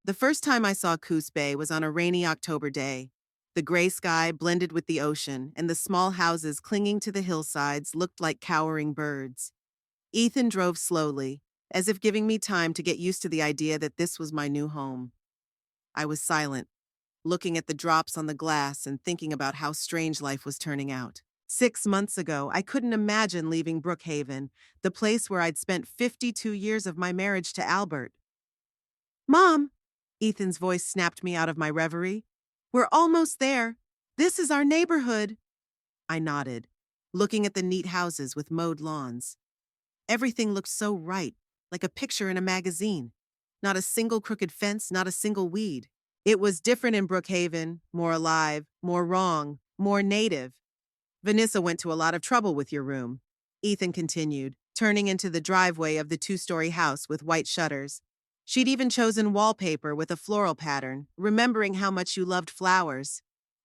The first time I saw Coos Bay was on a rainy October day. The gray sky blended with the ocean, and the small houses clinging to the hillsides looked like cowering birds. Ethan drove slowly, as if giving me time to get used to the idea that this was my new home. I was silent, looking at the drops on the glass and thinking about how strange life was turning out. 6 months ago, I couldn't imagine leaving Brookhaven, the place where I'd spent 52 years of my marriage to Albert. Mom! Ethan's voice snapped me out of my reverie. We're almost there. This is our neighborhood. I nodded, looking at the neat houses with mowed lawns. Everything looked so right, like a picture in a magazine. Not a single crooked fence, not a single weed. It was different in Brookhaven, more alive, more wrong, more native. Vanessa went to a lot of trouble with your room, Ethan continued, turning into the driveway of the two-story house with white shutters. She'd even chosen wallpaper with a floral pattern, remembering how much you loved flowers.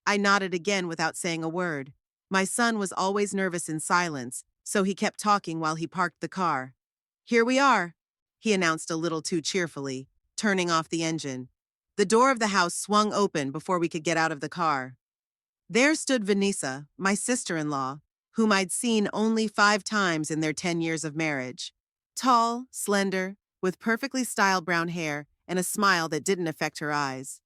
I nodded again without saying a word. My son was always nervous in silence, so he kept talking while he parked the car. Here we are, he announced a little too cheerfully, turning off the engine. The door of the house swung open before we could get out of the car. There stood Vanessa, my sister-in-law, whom I'd seen only 5 times in their 10 years of marriage. Tall, slender, with perfectly styled brown hair and a smile that didn't affect her eyes.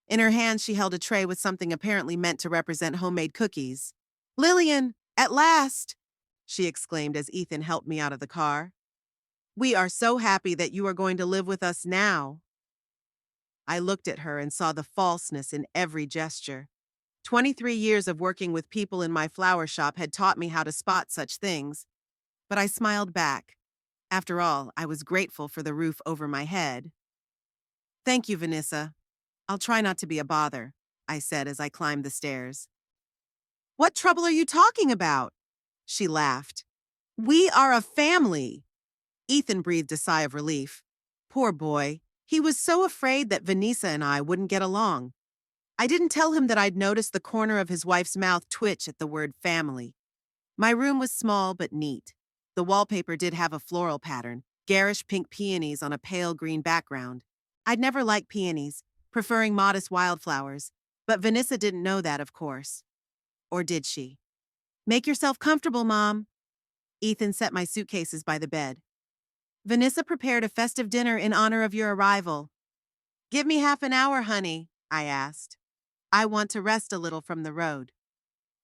In her hand, she held a tray with something apparently meant to represent homemade cookies. "Lillian, at last!" she exclaimed as Ethan helped me out of the car. "We are so happy that you are going to live with us now." I looked at her and saw the falseness in every gesture. 23 years of working with people in my flower shop had taught me how to spot such things, but I smiled back. After all, I was grateful for the roof over my head. "Thank you, Vanessa. I'll try not to be a bother," I said as I climbed the stairs. "What trouble are you talking about?" she laughed. "We are a family." Ethan breathed a sigh of relief. Poor boy. He was so afraid that Vanessa and I wouldn't get along. I didn't tell him that I'd noticed the corner of his wife's mouth twitch at the word family. My room was small but neat. The wallpaper did have a floral pattern, garish pink peonies on a pale green background. I'd never liked peonies, preferring modest wildflowers, but Vanessa didn't know that, of course. Or did she? "Make yourself comfortable, Mom." Ethan set my suitcases by the bed. "Vanessa prepared a festive dinner in honor of your arrival." "Give me half an hour, honey," I asked. "I want to rest a little from the road."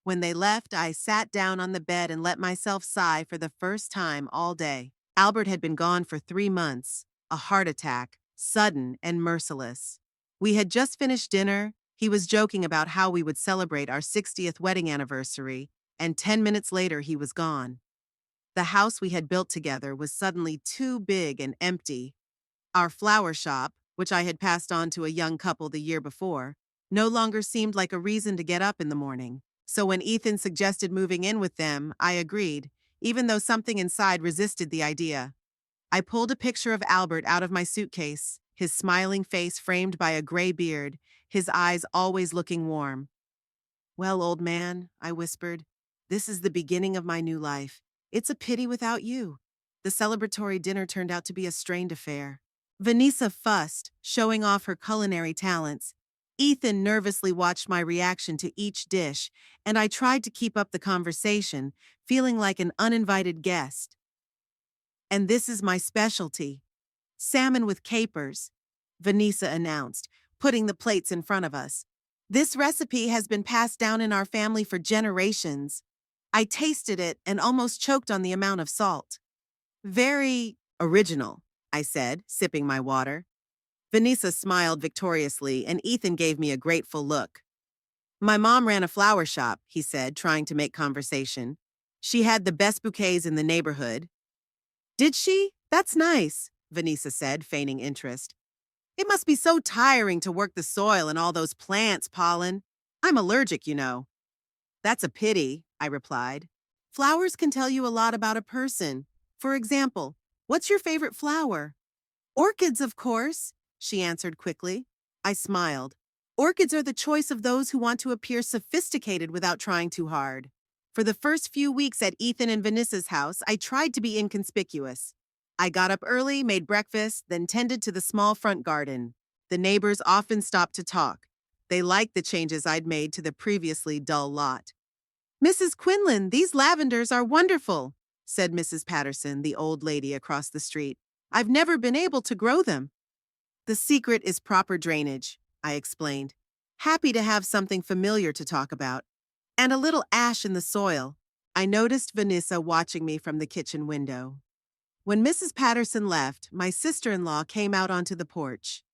When they left, I sat down on the bed and let myself sigh for the first time all day. Albert had been gone for 3 months, a heart attack, sudden and merciless. We had just finished dinner. He was joking about how we would celebrate our 60th wedding anniversary, and 10 minutes later he was gone. The house we had built together was suddenly too big and empty. Our flower shop, which I had passed on to a young couple the year before, no longer seemed like a reason to get up in the morning. So when Ethan suggested moving in with them, I agreed, even though something inside resisted the idea. I pulled a picture of Albert out of my suitcase, his smiling face framed by a gray beard, his eyes always looking warm. "Well, old man," I whispered, "this is the beginning of my new life. It's a pity without you." The celebratory dinner turned out to be a strained affair. Vanessa fussed, showing off her culinary talents. Ethan nervously watched my reaction to each dish, and I tried to keep up the conversation, feeling like an uninvited guest. "And this is my specialty. Salmon with capers," Vanessa announced, putting the plates in front of us. "This recipe has been passed down in our family for generations." I tasted it and almost choked on the amount of salt. "Very original," I said, sipping my water. Vanessa smiled victoriously, and Ethan gave me a grateful look. "My mom ran a flower shop," he said, trying to make conversation. "She had the best bouquets in the neighborhood." "Did she? That's nice," Vanessa said, feigning interest. "It must be so tiring to work the soil and all those plants, pollen. I'm allergic, you know." "That's a pity," I replied. "Flowers can tell you a lot about a person. For example, what's your favorite flower?" "Orchids, of course," she answered quickly. I smiled. Orchids are the choice of those who want to appear sophisticated without trying too hard. For the first few weeks at Ethan and Vanessa's house, I tried to be inconspicuous. I got up early, made breakfast, then tended to the small front garden. The neighbors often stopped to talk. They liked the changes I'd made to the previously dull lot. "Mrs. Quinlan, these lavenders are wonderful," said Mrs. Patterson, the old lady across the street. "I've never been able to grow them." "The secret is proper drainage," I explained, happy to have something familiar to talk about. "And a little ash in the soil." I noticed Vanessa watching me from the kitchen window. When Mrs. Patterson left, my sister-in-law came out onto the porch.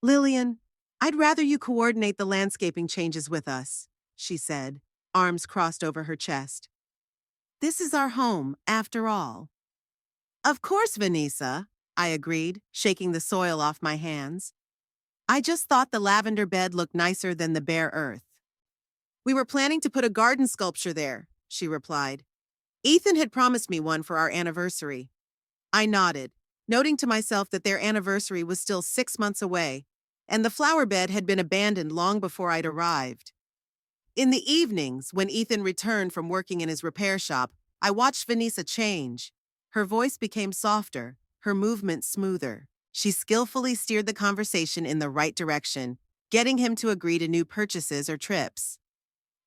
"Lillian, I'd rather you coordinate the landscaping changes with us," she said, arms crossed over her chest. "This is our home, after all." "Of course, Vanessa," I agreed, shaking the soil off my hands. "I just thought the lavender bed looked nicer than the bare earth." "We were planning to put a garden sculpture there," she replied. "Ethan had promised me one for our anniversary." I nodded, noting to myself that their anniversary was still 6 months away, and the flower bed had been abandoned long before I'd arrived. In the evenings, when Ethan returned from working in his repair shop, I watched Vanessa change. Her voice became softer, her movements smoother. She skillfully steered the conversation in the right direction, getting him to agree to new purchases or trips.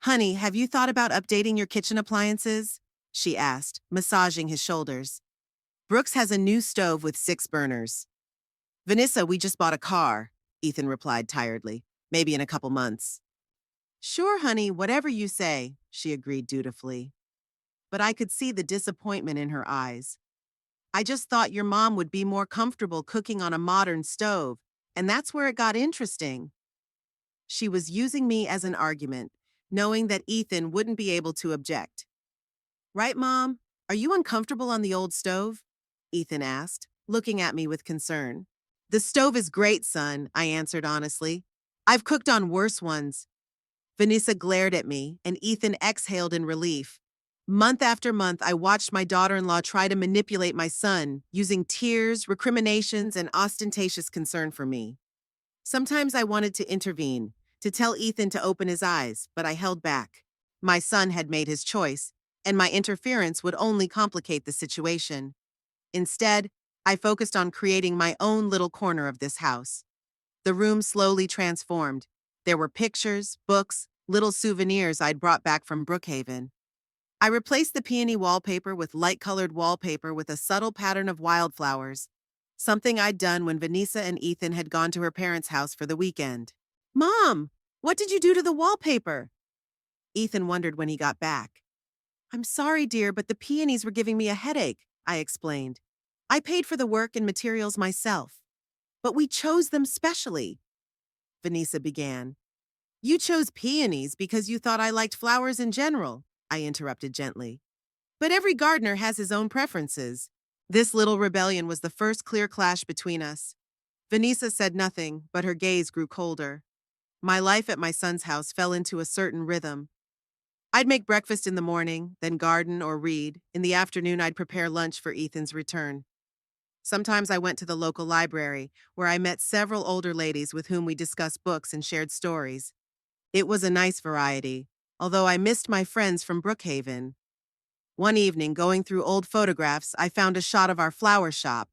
"Honey, have you thought about updating your kitchen appliances?" she asked, massaging his shoulders. "Brooks has a new stove with 6 burners." "Vanessa, we just bought a car," Ethan replied tiredly. "Maybe in a couple months." "Sure, honey, whatever you say," she agreed dutifully. But I could see the disappointment in her eyes. "I just thought your mom would be more comfortable cooking on a modern stove, and that's where it got interesting." She was using me as an argument, knowing that Ethan wouldn't be able to object. "Right, Mom? Are you uncomfortable on the old stove?" Ethan asked, looking at me with concern. "The stove is great, son," I answered honestly. "I've cooked on worse ones." Vanessa glared at me, and Ethan exhaled in relief. Month after month, I watched my daughter-in-law try to manipulate my son, using tears, recriminations, and ostentatious concern for me. Sometimes I wanted to intervene, to tell Ethan to open his eyes, but I held back. My son had made his choice, and my interference would only complicate the situation. Instead, I focused on creating my own little corner of this house. The room slowly transformed. There were pictures, books, little souvenirs I'd brought back from Brookhaven. I replaced the peony wallpaper with light-colored wallpaper with a subtle pattern of wildflowers, something I'd done when Vanessa and Ethan had gone to her parents' house for the weekend. "Mom, what did you do to the wallpaper?" Ethan wondered when he got back. "I'm sorry, dear, but the peonies were giving me a headache," I explained. "I paid for the work and materials myself." "But we chose them specially," Vanessa began. "You chose peonies because you thought I liked flowers in general," I interrupted gently. "But every gardener has his own preferences." This little rebellion was the first clear clash between us. Vanessa said nothing, but her gaze grew colder. My life at my son's house fell into a certain rhythm. I'd make breakfast in the morning, then garden or read. In the afternoon, I'd prepare lunch for Ethan's return. Sometimes I went to the local library, where I met several older ladies with whom we discussed books and shared stories. It was a nice variety, although I missed my friends from Brookhaven. One evening, going through old photographs, I found a shot of our flower shop.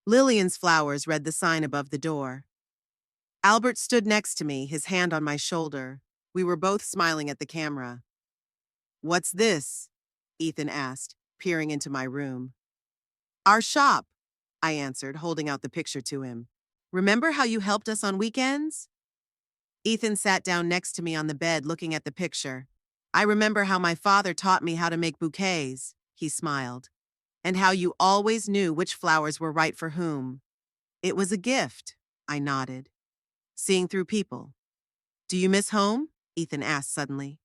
"Lillian's Flowers," read the sign above the door. Albert stood next to me, his hand on my shoulder. We were both smiling at the camera. "What's this?" Ethan asked, peering into my room. "Our shop," I answered, holding out the picture to him. "Remember how you helped us on weekends?" Ethan sat down next to me on the bed, looking at the picture. "I remember how my father taught me how to make bouquets," he smiled, "and how you always knew which flowers were right for whom." "It was a gift," I nodded. "Seeing through people." "Do you miss home?" Ethan asked suddenly.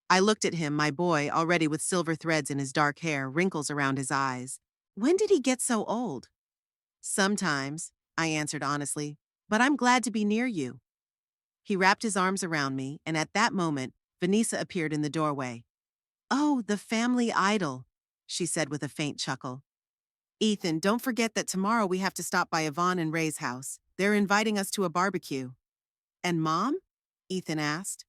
I looked at him, my boy, already with silver threads in his dark hair, wrinkles around his eyes. When did he get so old? "Sometimes," I answered honestly, "but I'm glad to be near you." He wrapped his arms around me, and at that moment, Vanessa appeared in the doorway. "Oh, the family idol," she said with a faint chuckle. "Ethan, don't forget that tomorrow we have to stop by Yvonne and Ray's house. They're inviting us to a barbecue." "And Mom?" Ethan asked.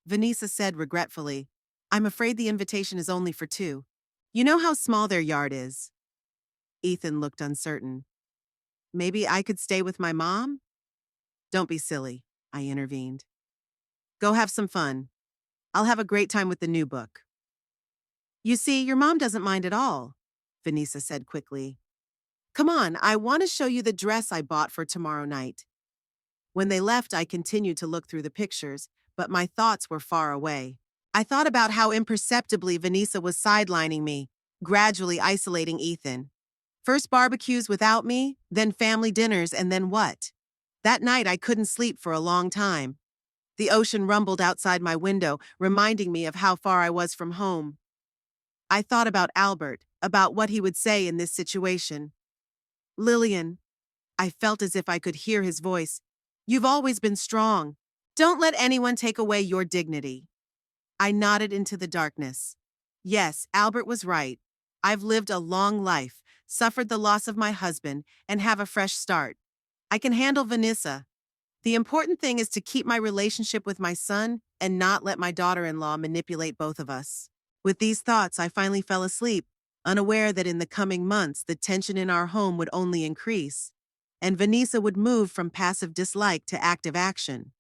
Vanessa said regretfully, "I'm afraid the invitation is only for 2. You know how small their yard is." Ethan looked uncertain. "Maybe I could stay with my mom?" Don't be silly, I intervened. Go have some fun. I'll have a great time with the new book. You see, your mom doesn't mind at all, Vanessa said quickly. Come on, I want to show you the dress I bought for tomorrow night. When they left, I continued to look through the pictures, but my thoughts were far away. I thought about how imperceptibly Vanessa was sidelining me, gradually isolating Ethan. First barbecues without me, then family dinners, and then what? That night, I couldn't sleep for a long time. The ocean rumbled outside my window, reminding me of how far I was from home. I thought about Albert, about what he would say in this situation. Lillian, I felt as if I could hear his voice. You've always been strong. Don't let anyone take away your dignity. I nodded into the darkness. Yes, Albert was right. I've lived a long life, suffered the loss of my husband, and have a fresh start. I can handle Vanessa. The important thing is to keep my relationship with my son and not let my daughter-in-law manipulate both of us. With these thoughts, I finally fell asleep, unaware that in the coming months, the tension in our home would only increase, and Vanessa would move from passive dislike to active action.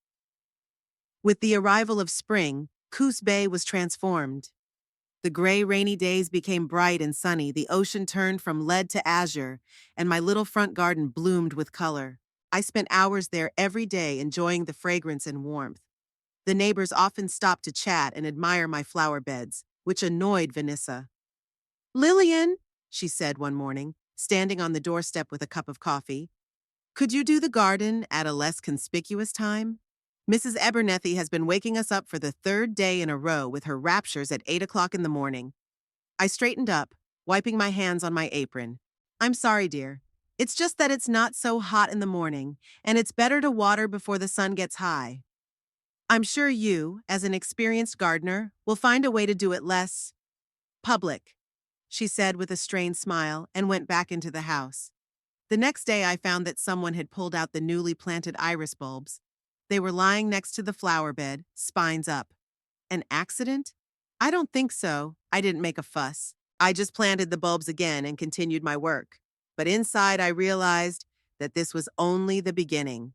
With the arrival of spring, Coos Bay was transformed. The gray, rainy days became bright and sunny, the ocean turned from lead to azure, and my little front garden bloomed with color. I spent hours there every day enjoying the fragrance and warmth. The neighbors often stopped to chat and admire my flower beds, which annoyed Vanessa. Lillian, she said one morning, standing on the doorstep with a cup of coffee, could you do the garden at a less conspicuous time? Mrs. Abernethy has been waking us up for the third day in a row with her raptures at 8 o'clock in the morning. I straightened up, wiping my hands on my apron. I'm sorry, dear. It's just that it's not so hot in the morning, and it's better to water before the sun gets high. I'm sure you, as an experienced gardener, will find a way to do it less public, she said with a strained smile and went back into the house. The next day I found that someone had pulled out the newly planted iris bulbs. They were lying next to the flower bed, spines up. An accident? I don't think so. I didn't make a fuss. I just planted the bulbs again and continued my work. But inside I realized that this was only the beginning.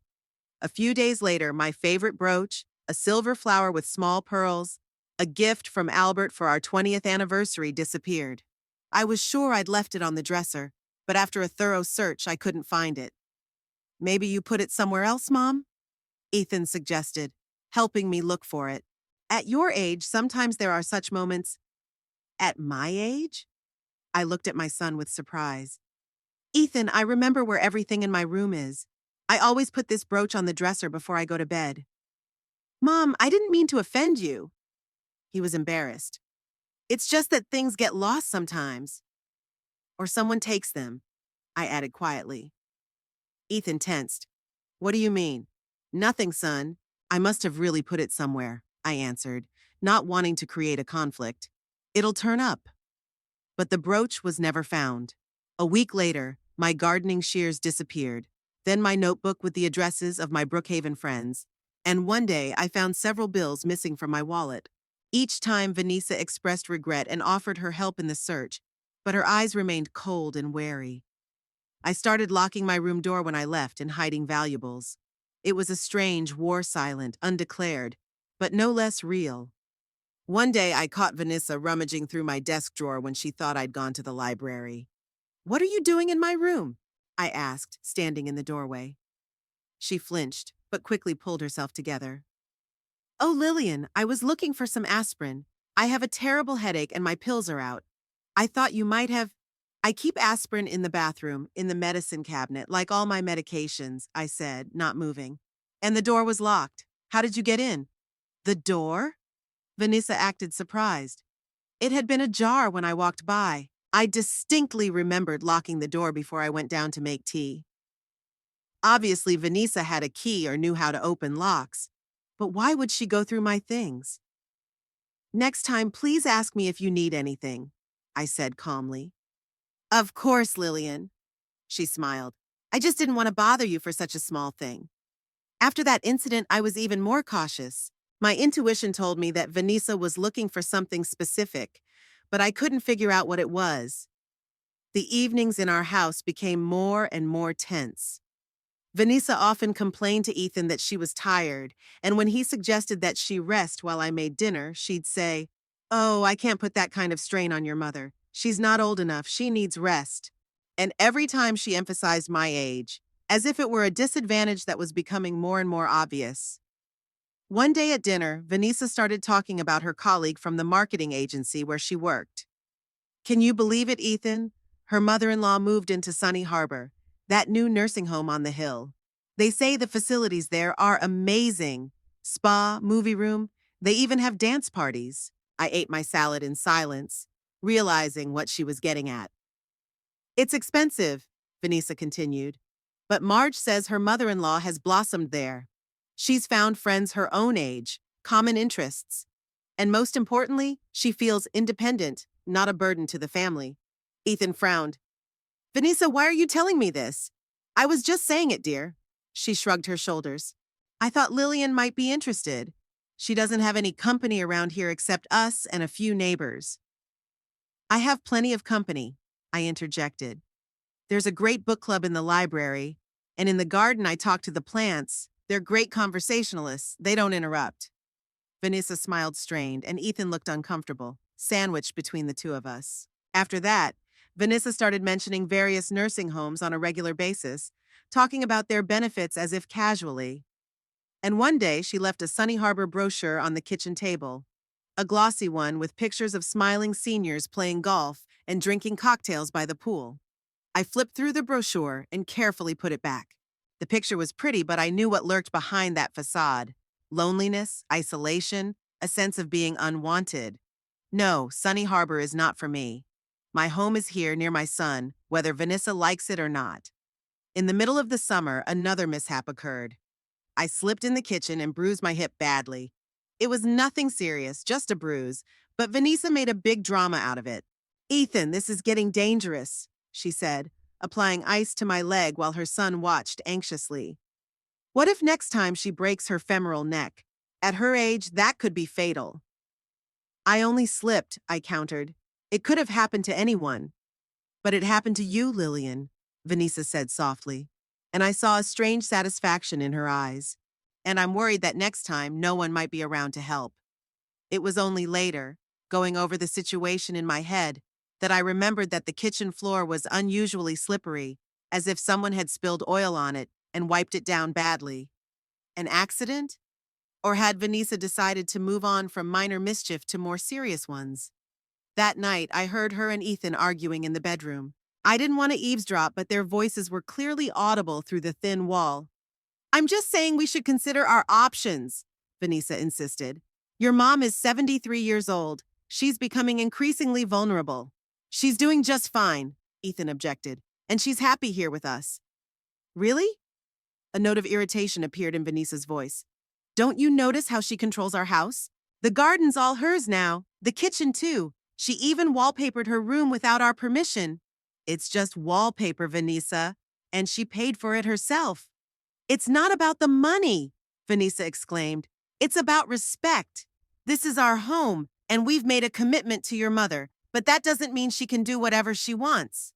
A few days later, my favorite brooch, a silver flower with small pearls, a gift from Albert for our 20th anniversary, disappeared. I was sure I'd left it on the dresser, but after a thorough search, I couldn't find it. Maybe you put it somewhere else, Mom? Ethan suggested, helping me look for it. At your age, sometimes there are such moments. At my age? I looked at my son with surprise. Ethan, I remember where everything in my room is. I always put this brooch on the dresser before I go to bed. Mom, I didn't mean to offend you. He was embarrassed. It's just that things get lost sometimes. Or someone takes them, I added quietly. Ethan tensed. What do you mean? Nothing, son. I must have really put it somewhere, I answered, not wanting to create a conflict. It'll turn up. But the brooch was never found. A week later, my gardening shears disappeared, then my notebook with the addresses of my Brookhaven friends, and one day I found several bills missing from my wallet. Each time Vanessa expressed regret and offered her help in the search, but her eyes remained cold and wary. I started locking my room door when I left and hiding valuables. It was a strange, war-silent, undeclared, but no less real. One day I caught Vanessa rummaging through my desk drawer when she thought I'd gone to the library. What are you doing in my room? I asked, standing in the doorway. She flinched, but quickly pulled herself together. Oh, Lillian, I was looking for some aspirin. I have a terrible headache and my pills are out. I thought you might have. I keep aspirin in the bathroom, in the medicine cabinet, like all my medications, I said, not moving. And the door was locked. How did you get in? The door? Vanessa acted surprised. It had been ajar when I walked by. I distinctly remembered locking the door before I went down to make tea. Obviously, Vanessa had a key or knew how to open locks. But why would she go through my things? Next time, please ask me if you need anything, I said calmly. Of course, Lillian, she smiled. I just didn't want to bother you for such a small thing. After that incident, I was even more cautious. My intuition told me that Vanessa was looking for something specific, but I couldn't figure out what it was. The evenings in our house became more and more tense. Vanessa often complained to Ethan that she was tired, and when he suggested that she rest while I made dinner, she'd say, "Oh, I can't put that kind of strain on your mother. She's not old enough. She needs rest." And every time she emphasized my age, as if it were a disadvantage that was becoming more and more obvious. One day at dinner, Vanessa started talking about her colleague from the marketing agency where she worked. "Can you believe it, Ethan? Her mother-in-law moved into Sunny Harbor, that new nursing home on the hill. They say the facilities there are amazing. Spa, movie room, they even have dance parties." I ate my salad in silence, realizing what she was getting at. "It's expensive," Vanessa continued, "but Marge says her mother-in-law has blossomed there. She's found friends her own age, common interests, and most importantly, she feels independent, not a burden to the family." Ethan frowned. "Vanessa, why are you telling me this?" "I was just saying it, dear." She shrugged her shoulders. "I thought Lillian might be interested. She doesn't have any company around here except us and a few neighbors." "I have plenty of company," I interjected. "There's a great book club in the library, and in the garden I talk to the plants. They're great conversationalists. They don't interrupt." Vanessa smiled strained, and Ethan looked uncomfortable, sandwiched between the two of us. After that, Vanessa started mentioning various nursing homes on a regular basis, talking about their benefits as if casually. And one day, she left a Sunny Harbor brochure on the kitchen table, a glossy one with pictures of smiling seniors playing golf and drinking cocktails by the pool. I flipped through the brochure and carefully put it back. The picture was pretty, but I knew what lurked behind that facade. Loneliness, isolation, a sense of being unwanted. No, Sunny Harbor is not for me. My home is here near my son, whether Vanessa likes it or not. In the middle of the summer, another mishap occurred. I slipped in the kitchen and bruised my hip badly. It was nothing serious, just a bruise, but Vanessa made a big drama out of it. "Ethan, this is getting dangerous," she said, applying ice to my leg while her son watched anxiously. "What if next time she breaks her femoral neck? At her age, that could be fatal." "I only slipped," I countered. "It could have happened to anyone." "But it happened to you, Lillian," Vanessa said softly, and I saw a strange satisfaction in her eyes. "And I'm worried that next time no one might be around to help." It was only later, going over the situation in my head, that I remembered that the kitchen floor was unusually slippery, as if someone had spilled oil on it and wiped it down badly. An accident? Or had Vanessa decided to move on from minor mischief to more serious ones? That night, I heard her and Ethan arguing in the bedroom. I didn't want to eavesdrop, but their voices were clearly audible through the thin wall. "I'm just saying we should consider our options," Vanessa insisted. "Your mom is 73 years old. She's becoming increasingly vulnerable." "She's doing just fine," Ethan objected, "and she's happy here with us." "Really?" A note of irritation appeared in Vanessa's voice. "Don't you notice how she controls our house? The garden's all hers now, the kitchen too. She even wallpapered her room without our permission." "It's just wallpaper, Vanessa, and she paid for it herself." "It's not about the money," Vanessa exclaimed. "It's about respect. This is our home, and we've made a commitment to your mother, but that doesn't mean she can do whatever she wants."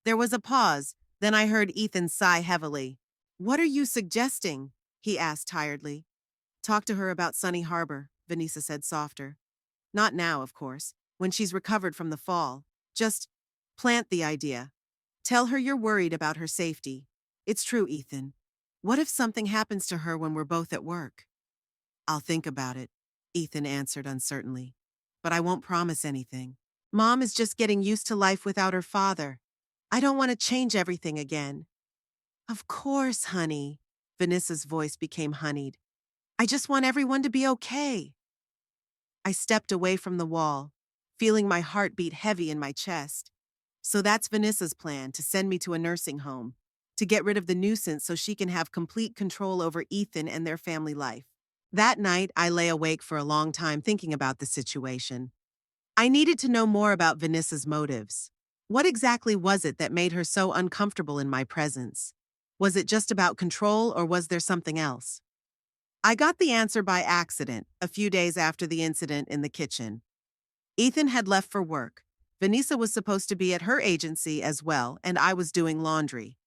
There was a pause, then I heard Ethan sigh heavily. "What are you suggesting?" he asked tiredly. "Talk to her about Sunny Harbor," Vanessa said softer. "Not now, of course, when she's recovered from the fall. Just plant the idea. Tell her you're worried about her safety. It's true, Ethan. What if something happens to her when we're both at work?" "I'll think about it," Ethan answered uncertainly. "But I won't promise anything. Mom is just getting used to life without her father. I don't want to change everything again." "Of course, honey." Vanessa's voice became honeyed. "I just want everyone to be okay." I stepped away from the wall, feeling my heart beat heavy in my chest. So that's Vanessa's plan, to send me to a nursing home, to get rid of the nuisance so she can have complete control over Ethan and their family life. That night, I lay awake for a long time thinking about the situation. I needed to know more about Vanessa's motives. What exactly was it that made her so uncomfortable in my presence? Was it just about control, or was there something else? I got the answer by accident, a few days after the incident in the kitchen. Ethan had left for work. Vanessa was supposed to be at her agency as well, and I was doing laundry.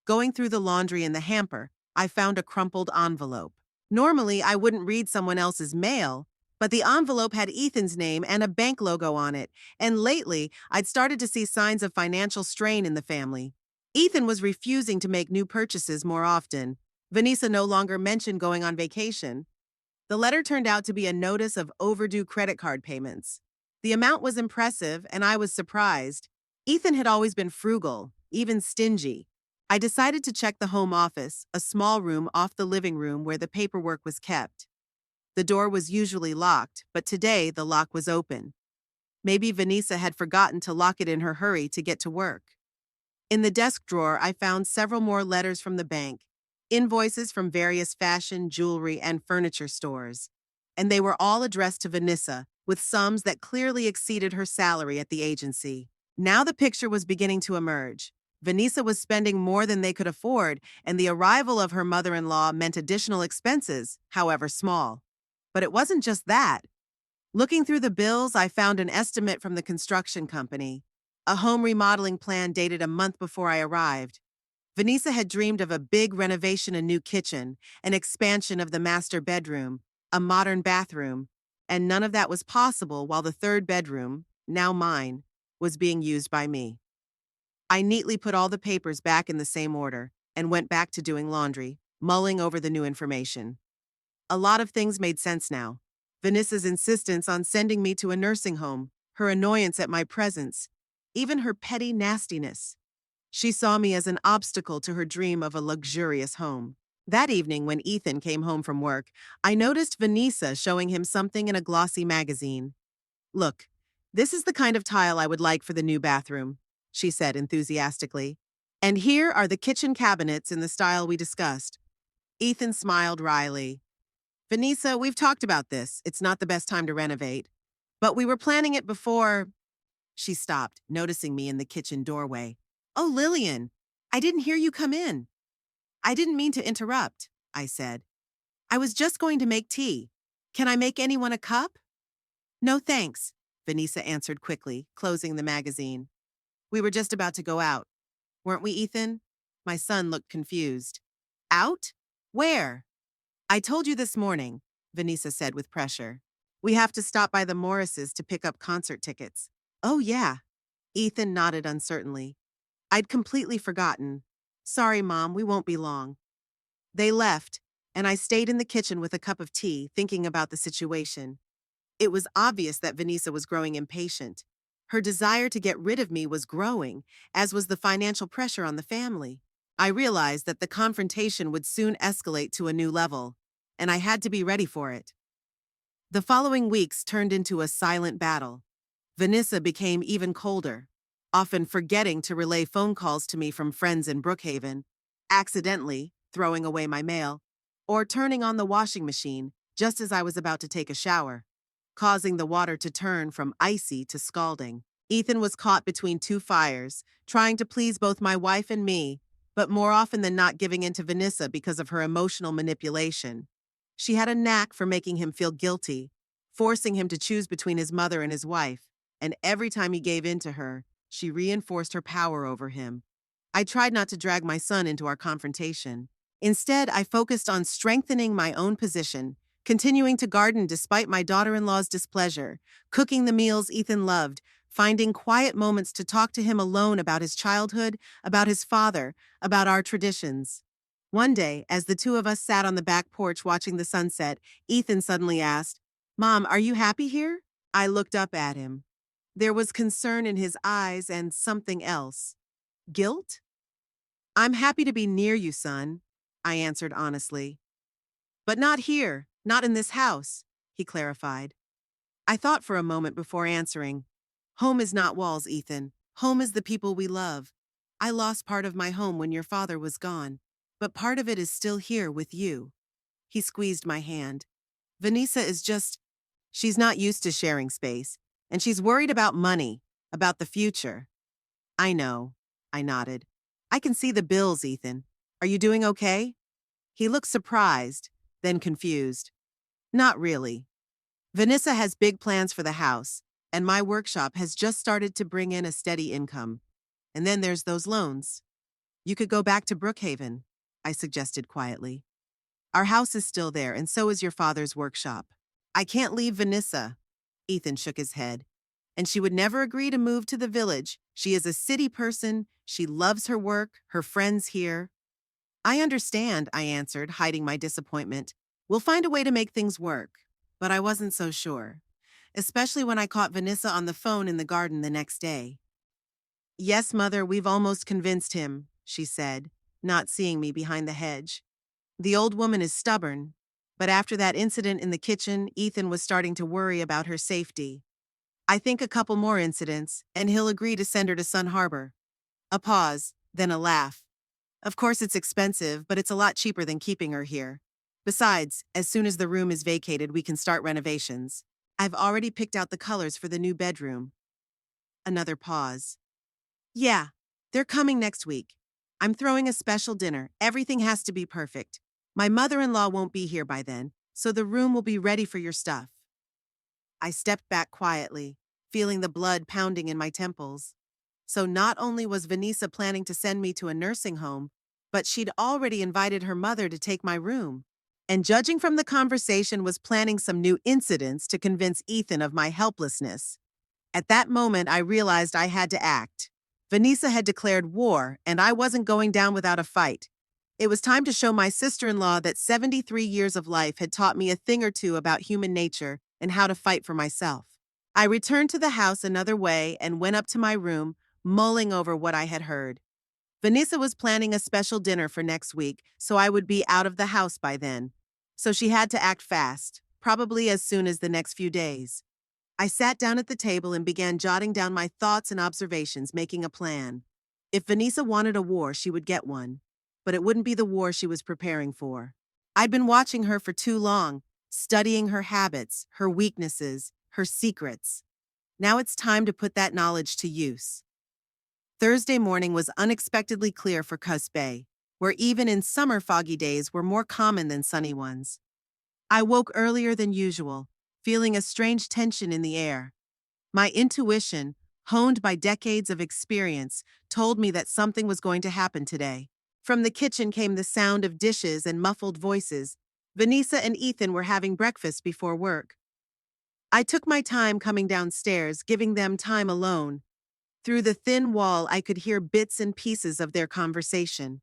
Going through the laundry in the hamper, I found a crumpled envelope. Normally, I wouldn't read someone else's mail, but the envelope had Ethan's name and a bank logo on it, and lately, I'd started to see signs of financial strain in the family. Ethan was refusing to make new purchases more often. Vanessa no longer mentioned going on vacation. The letter turned out to be a notice of overdue credit card payments. The amount was impressive, and I was surprised. Ethan had always been frugal, even stingy. I decided to check the home office, a small room off the living room where the paperwork was kept. The door was usually locked, but today the lock was open. Maybe Vanessa had forgotten to lock it in her hurry to get to work. In the desk drawer, I found several more letters from the bank, invoices from various fashion, jewelry, and furniture stores. And they were all addressed to Vanessa, with sums that clearly exceeded her salary at the agency. Now the picture was beginning to emerge. Vanessa was spending more than they could afford, and the arrival of her mother-in-law meant additional expenses, however small. But it wasn't just that. Looking through the bills, I found an estimate from the construction company, a home remodeling plan dated a month before I arrived. Vanessa had dreamed of a big renovation, a new kitchen, an expansion of the master bedroom, a modern bathroom, and none of that was possible while the third bedroom, now mine, was being used by me. I neatly put all the papers back in the same order and went back to doing laundry, mulling over the new information. A lot of things made sense now. Vanessa's insistence on sending me to a nursing home, her annoyance at my presence, even her petty nastiness. She saw me as an obstacle to her dream of a luxurious home. That evening, when Ethan came home from work, I noticed Vanessa showing him something in a glossy magazine. "Look, this is the kind of tile I would like for the new bathroom," she said enthusiastically. "And here are the kitchen cabinets in the style we discussed." Ethan smiled wryly. "Vanessa, we've talked about this. It's not the best time to renovate. But we were planning it before—" She stopped, noticing me in the kitchen doorway. "Oh, Lillian, I didn't hear you come in." "I didn't mean to interrupt," I said. "I was just going to make tea. Can I make anyone a cup?" "No, thanks," Vanessa answered quickly, closing the magazine. "We were just about to go out. Weren't we, Ethan?" My son looked confused. "Out? Where?" "I told you this morning," Vanessa said with pressure. "We have to stop by the Morrises to pick up concert tickets." "Oh, yeah." Ethan nodded uncertainly. "I'd completely forgotten. Sorry, Mom, we won't be long." They left, and I stayed in the kitchen with a cup of tea, thinking about the situation. It was obvious that Vanessa was growing impatient. Her desire to get rid of me was growing, as was the financial pressure on the family. I realized that the confrontation would soon escalate to a new level, and I had to be ready for it. The following weeks turned into a silent battle. Vanessa became even colder, often forgetting to relay phone calls to me from friends in Brookhaven, accidentally throwing away my mail, or turning on the washing machine just as I was about to take a shower, causing the water to turn from icy to scalding. Ethan was caught between two fires, trying to please both my wife and me, but more often than not giving in to Vanessa because of her emotional manipulation. She had a knack for making him feel guilty, forcing him to choose between his mother and his wife, and every time he gave in to her, she reinforced her power over him. I tried not to drag my son into our confrontation. Instead, I focused on strengthening my own position, continuing to garden despite my daughter-in-law's displeasure, cooking the meals Ethan loved, finding quiet moments to talk to him alone about his childhood, about his father, about our traditions. One day, as the two of us sat on the back porch watching the sunset, Ethan suddenly asked, "Mom, are you happy here?" I looked up at him. There was concern in his eyes and something else. Guilt? "I'm happy to be near you, son," I answered honestly. "But not here, not in this house," he clarified. I thought for a moment before answering. Home is not walls, Ethan. Home is the people we love. I lost part of my home when your father was gone, but part of it is still here with you. He squeezed my hand. Vanessa is she's not used to sharing space, and she's worried about money, about the future. I know, I nodded. I can see the bills, Ethan. Are you doing okay? He looked surprised, then confused. Not really. Vanessa has big plans for the house, and my workshop has just started to bring in a steady income. And then there's those loans. You could go back to Brookhaven, I suggested quietly. Our house is still there, and so is your father's workshop. I can't leave Vanessa. Ethan shook his head. And she would never agree to move to the village. She is a city person. She loves her work, her friends here. I understand, I answered, hiding my disappointment. We'll find a way to make things work. But I wasn't so sure, especially when I caught Vanessa on the phone in the garden the next day. Yes, Mother, we've almost convinced him, she said, not seeing me behind the hedge. The old woman is stubborn, but after that incident in the kitchen, Ethan was starting to worry about her safety. I think a couple more incidents, and he'll agree to send her to Sun Harbor. A pause, then a laugh. Of course it's expensive, but it's a lot cheaper than keeping her here. Besides, as soon as the room is vacated, we can start renovations. I've already picked out the colors for the new bedroom. Another pause. Yeah, they're coming next week. I'm throwing a special dinner. Everything has to be perfect. My mother-in-law won't be here by then, so the room will be ready for your stuff. I stepped back quietly, feeling the blood pounding in my temples. So not only was Vanessa planning to send me to a nursing home, but she'd already invited her mother to take my room. And judging from the conversation, was planning some new incidents to convince Ethan of my helplessness. At that moment, I realized I had to act. Vanessa had declared war, and I wasn't going down without a fight. It was time to show my sister-in-law that 73 years of life had taught me a thing or two about human nature and how to fight for myself. I returned to the house another way and went up to my room, mulling over what I had heard. Vanessa was planning a special dinner for next week, so I would be out of the house by then. So she had to act fast, probably as soon as the next few days. I sat down at the table and began jotting down my thoughts and observations, making a plan. If Vanessa wanted a war, she would get one. But it wouldn't be the war she was preparing for. I'd been watching her for too long, studying her habits, her weaknesses, her secrets. Now it's time to put that knowledge to use. Thursday morning was unexpectedly clear for Cus Bay, where even in summer foggy days were more common than sunny ones. I woke earlier than usual, feeling a strange tension in the air. My intuition, honed by decades of experience, told me that something was going to happen today. From the kitchen came the sound of dishes and muffled voices. Vanessa and Ethan were having breakfast before work. I took my time coming downstairs, giving them time alone. Through the thin wall, I could hear bits and pieces of their conversation.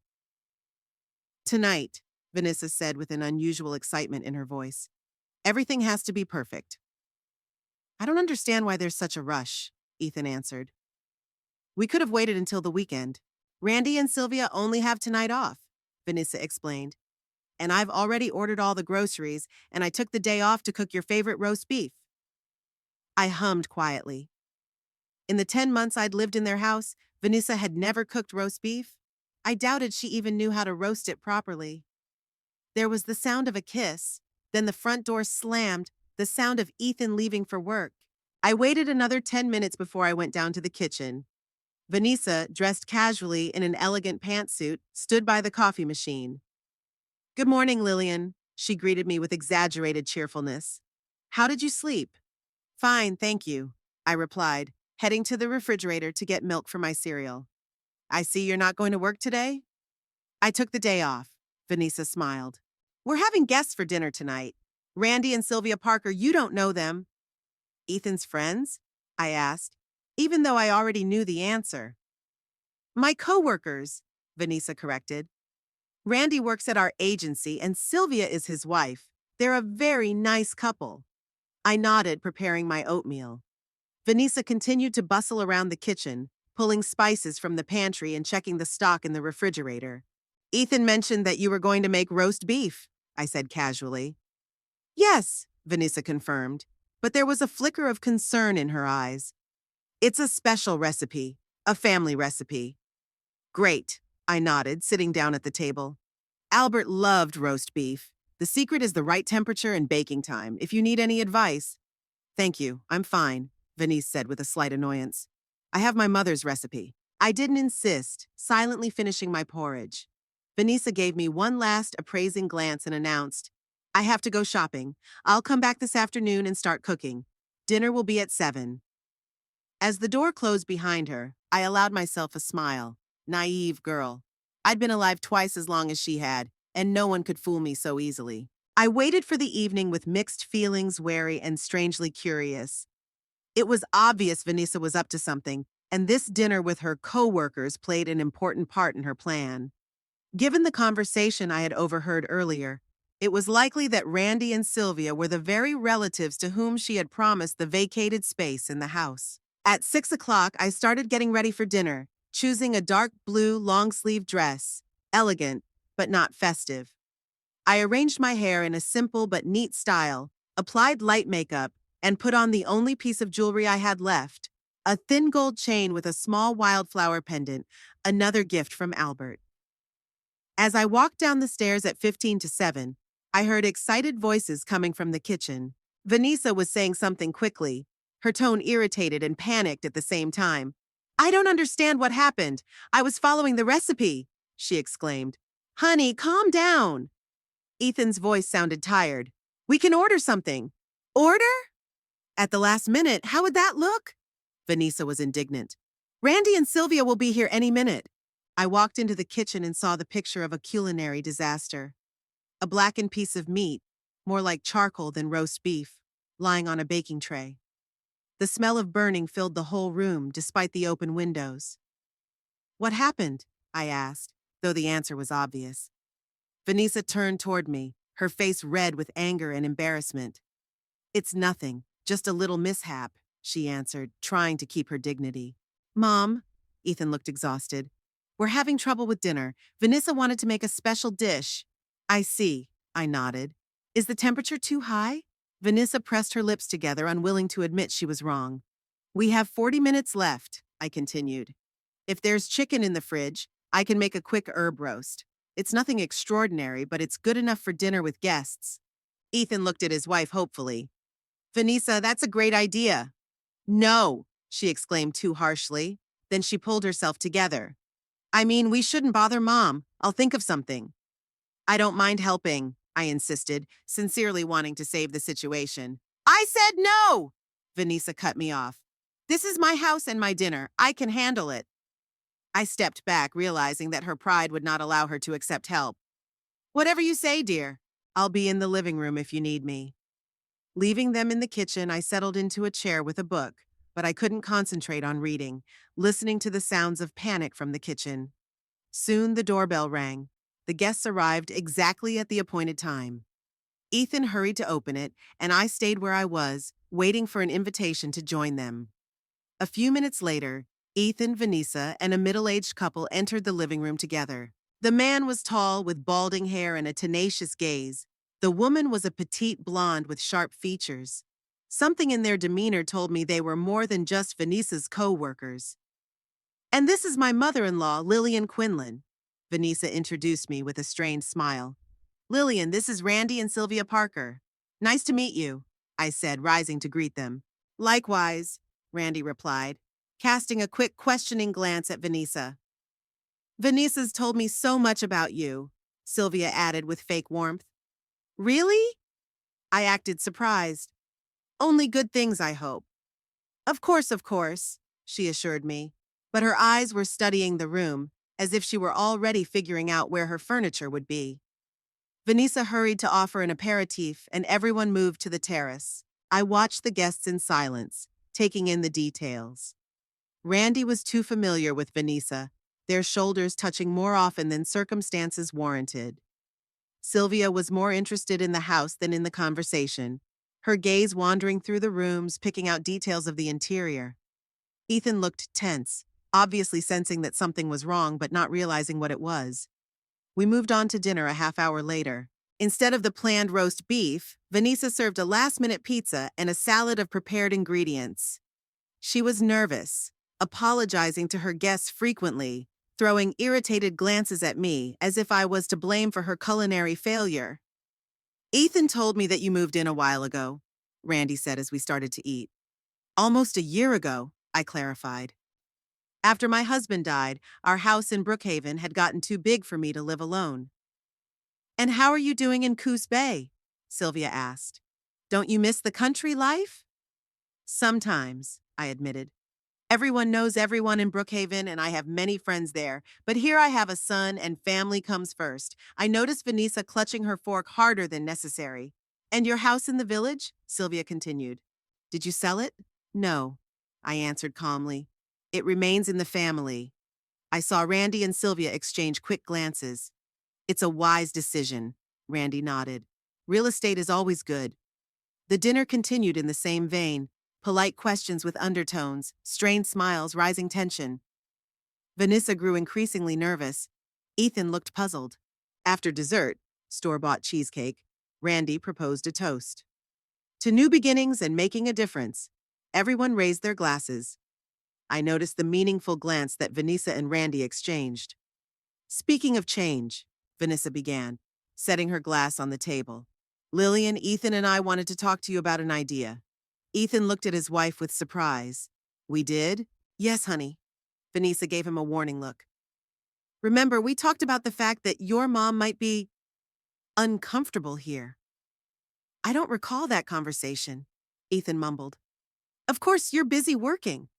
Tonight, Vanessa said with an unusual excitement in her voice, everything has to be perfect. I don't understand why there's such a rush, Ethan answered. We could have waited until the weekend. Randy and Sylvia only have tonight off, Vanessa explained. And I've already ordered all the groceries, and I took the day off to cook your favorite roast beef. I hummed quietly. In the 10 months I'd lived in their house, Vanessa had never cooked roast beef. I doubted she even knew how to roast it properly. There was the sound of a kiss, then the front door slammed, the sound of Ethan leaving for work. I waited another 10 minutes before I went down to the kitchen. Vanessa, dressed casually in an elegant pantsuit, stood by the coffee machine. Good morning, Lillian, she greeted me with exaggerated cheerfulness. How did you sleep? Fine, thank you, I replied, heading to the refrigerator to get milk for my cereal. I see you're not going to work today? I took the day off, Vanessa smiled. We're having guests for dinner tonight. Randy and Sylvia Parker, you don't know them. Ethan's friends? I asked, even though I already knew the answer. My coworkers, Vanessa corrected. Randy works at our agency and Sylvia is his wife. They're a very nice couple. I nodded, preparing my oatmeal. Vanessa continued to bustle around the kitchen, pulling spices from the pantry and checking the stock in the refrigerator. Ethan mentioned that you were going to make roast beef, I said casually. Yes, Vanessa confirmed, but there was a flicker of concern in her eyes. It's a special recipe, a family recipe. Great, I nodded, sitting down at the table. Albert loved roast beef. The secret is the right temperature and baking time, if you need any advice. Thank you, I'm fine, Vanessa said with a slight annoyance. I have my mother's recipe. I didn't insist, silently finishing my porridge. Vanessa gave me one last appraising glance and announced, I have to go shopping. I'll come back this afternoon and start cooking. Dinner will be at 7. As the door closed behind her, I allowed myself a smile. Naive girl. I'd been alive twice as long as she had, and no one could fool me so easily. I waited for the evening with mixed feelings, wary and strangely curious. It was obvious Vanessa was up to something, and this dinner with her co-workers played an important part in her plan. Given the conversation I had overheard earlier, it was likely that Randy and Sylvia were the very relatives to whom she had promised the vacated space in the house. At 6 o'clock, I started getting ready for dinner, choosing a dark blue long-sleeve dress, elegant but not festive. I arranged my hair in a simple but neat style, applied light makeup, and put on the only piece of jewelry I had left, a thin gold chain with a small wildflower pendant, another gift from Albert. As I walked down the stairs at 15 to 7, I heard excited voices coming from the kitchen. Vanessa was saying something quickly, her tone irritated and panicked at the same time. "I don't understand what happened. I was following the recipe," she exclaimed. "Honey, calm down." Ethan's voice sounded tired. "We can order something." "Order? At the last minute, how would that look?" Vanessa was indignant. "Randy and Sylvia will be here any minute." I walked into the kitchen and saw the picture of a culinary disaster. A blackened piece of meat, more like charcoal than roast beef, lying on a baking tray. The smell of burning filled the whole room, despite the open windows. "What happened?" I asked, though the answer was obvious. Vanessa turned toward me, her face red with anger and embarrassment. "It's nothing, just a little mishap," she answered, trying to keep her dignity. "Mom," Ethan looked exhausted, "we're having trouble with dinner. Vanessa wanted to make a special dish." "I see," I nodded. "Is the temperature too high?" Vanessa pressed her lips together, unwilling to admit she was wrong. "We have 40 minutes left," I continued. "If there's chicken in the fridge, I can make a quick herb roast. It's nothing extraordinary, but it's good enough for dinner with guests." Ethan looked at his wife hopefully. "Vanessa, that's a great idea." "No," she exclaimed too harshly. Then she pulled herself together. "I mean, we shouldn't bother Mom. I'll think of something." "I don't mind helping," I insisted, sincerely wanting to save the situation. "I said no!" Vanessa cut me off. "This is my house and my dinner. I can handle it." I stepped back, realizing that her pride would not allow her to accept help. "Whatever you say, dear. I'll be in the living room if you need me." Leaving them in the kitchen, I settled into a chair with a book, but I couldn't concentrate on reading, listening to the sounds of panic from the kitchen. Soon the doorbell rang. The guests arrived exactly at the appointed time. Ethan hurried to open it, and I stayed where I was, waiting for an invitation to join them. A few minutes later, Ethan, Vanessa, and a middle-aged couple entered the living room together. The man was tall, with balding hair and a tenacious gaze. The woman was a petite blonde with sharp features. Something in their demeanor told me they were more than just Vanessa's co-workers. "And this is my mother-in-law, Lillian Quinlan." Vanessa introduced me with a strained smile. "Lillian, this is Randy and Sylvia Parker. Nice to meet you," I said, rising to greet them. "Likewise," Randy replied, casting a quick questioning glance at Vanessa. "Vanessa's told me so much about you," Sylvia added with fake warmth. "Really?" I acted surprised. "Only good things, I hope." Of course," she assured me, but her eyes were studying the room, as if she were already figuring out where her furniture would be. Vanessa hurried to offer an aperitif, and everyone moved to the terrace. I watched the guests in silence, taking in the details. Randy was too familiar with Vanessa, their shoulders touching more often than circumstances warranted. Sylvia was more interested in the house than in the conversation, her gaze wandering through the rooms, picking out details of the interior. Ethan looked tense, obviously sensing that something was wrong but not realizing what it was. We moved on to dinner a half hour later. Instead of the planned roast beef, Vanessa served a last-minute pizza and a salad of prepared ingredients. She was nervous, apologizing to her guests frequently, throwing irritated glances at me as if I was to blame for her culinary failure. "Ethan told me that you moved in a while ago," Randy said as we started to eat. "Almost a year ago," I clarified. "After my husband died, our house in Brookhaven had gotten too big for me to live alone." "And how are you doing in Coos Bay?" Sylvia asked. "Don't you miss the country life?" "Sometimes," I admitted. Everyone knows everyone in Brookhaven, and I have many friends there. But here I have a son, and family comes first. I noticed Vanessa clutching her fork harder than necessary. And your house in the village? Sylvia continued. Did you sell it? No, I answered calmly. It remains in the family. I saw Randy and Sylvia exchange quick glances. It's a wise decision, Randy nodded. Real estate is always good. The dinner continued in the same vein, polite questions with undertones, strained smiles, rising tension. Vanessa grew increasingly nervous. Ethan looked puzzled. After dessert, store-bought cheesecake, Randy proposed a toast. To new beginnings and making a difference. Everyone raised their glasses. I noticed the meaningful glance that Vanessa and Randy exchanged. Speaking of change, Vanessa began, setting her glass on the table. Lillian, Ethan, and I wanted to talk to you about an idea. Ethan looked at his wife with surprise. We did? Yes, honey. Vanessa gave him a warning look. Remember, we talked about the fact that your mom might be uncomfortable here. I don't recall that conversation, Ethan mumbled. Of course, you're busy working.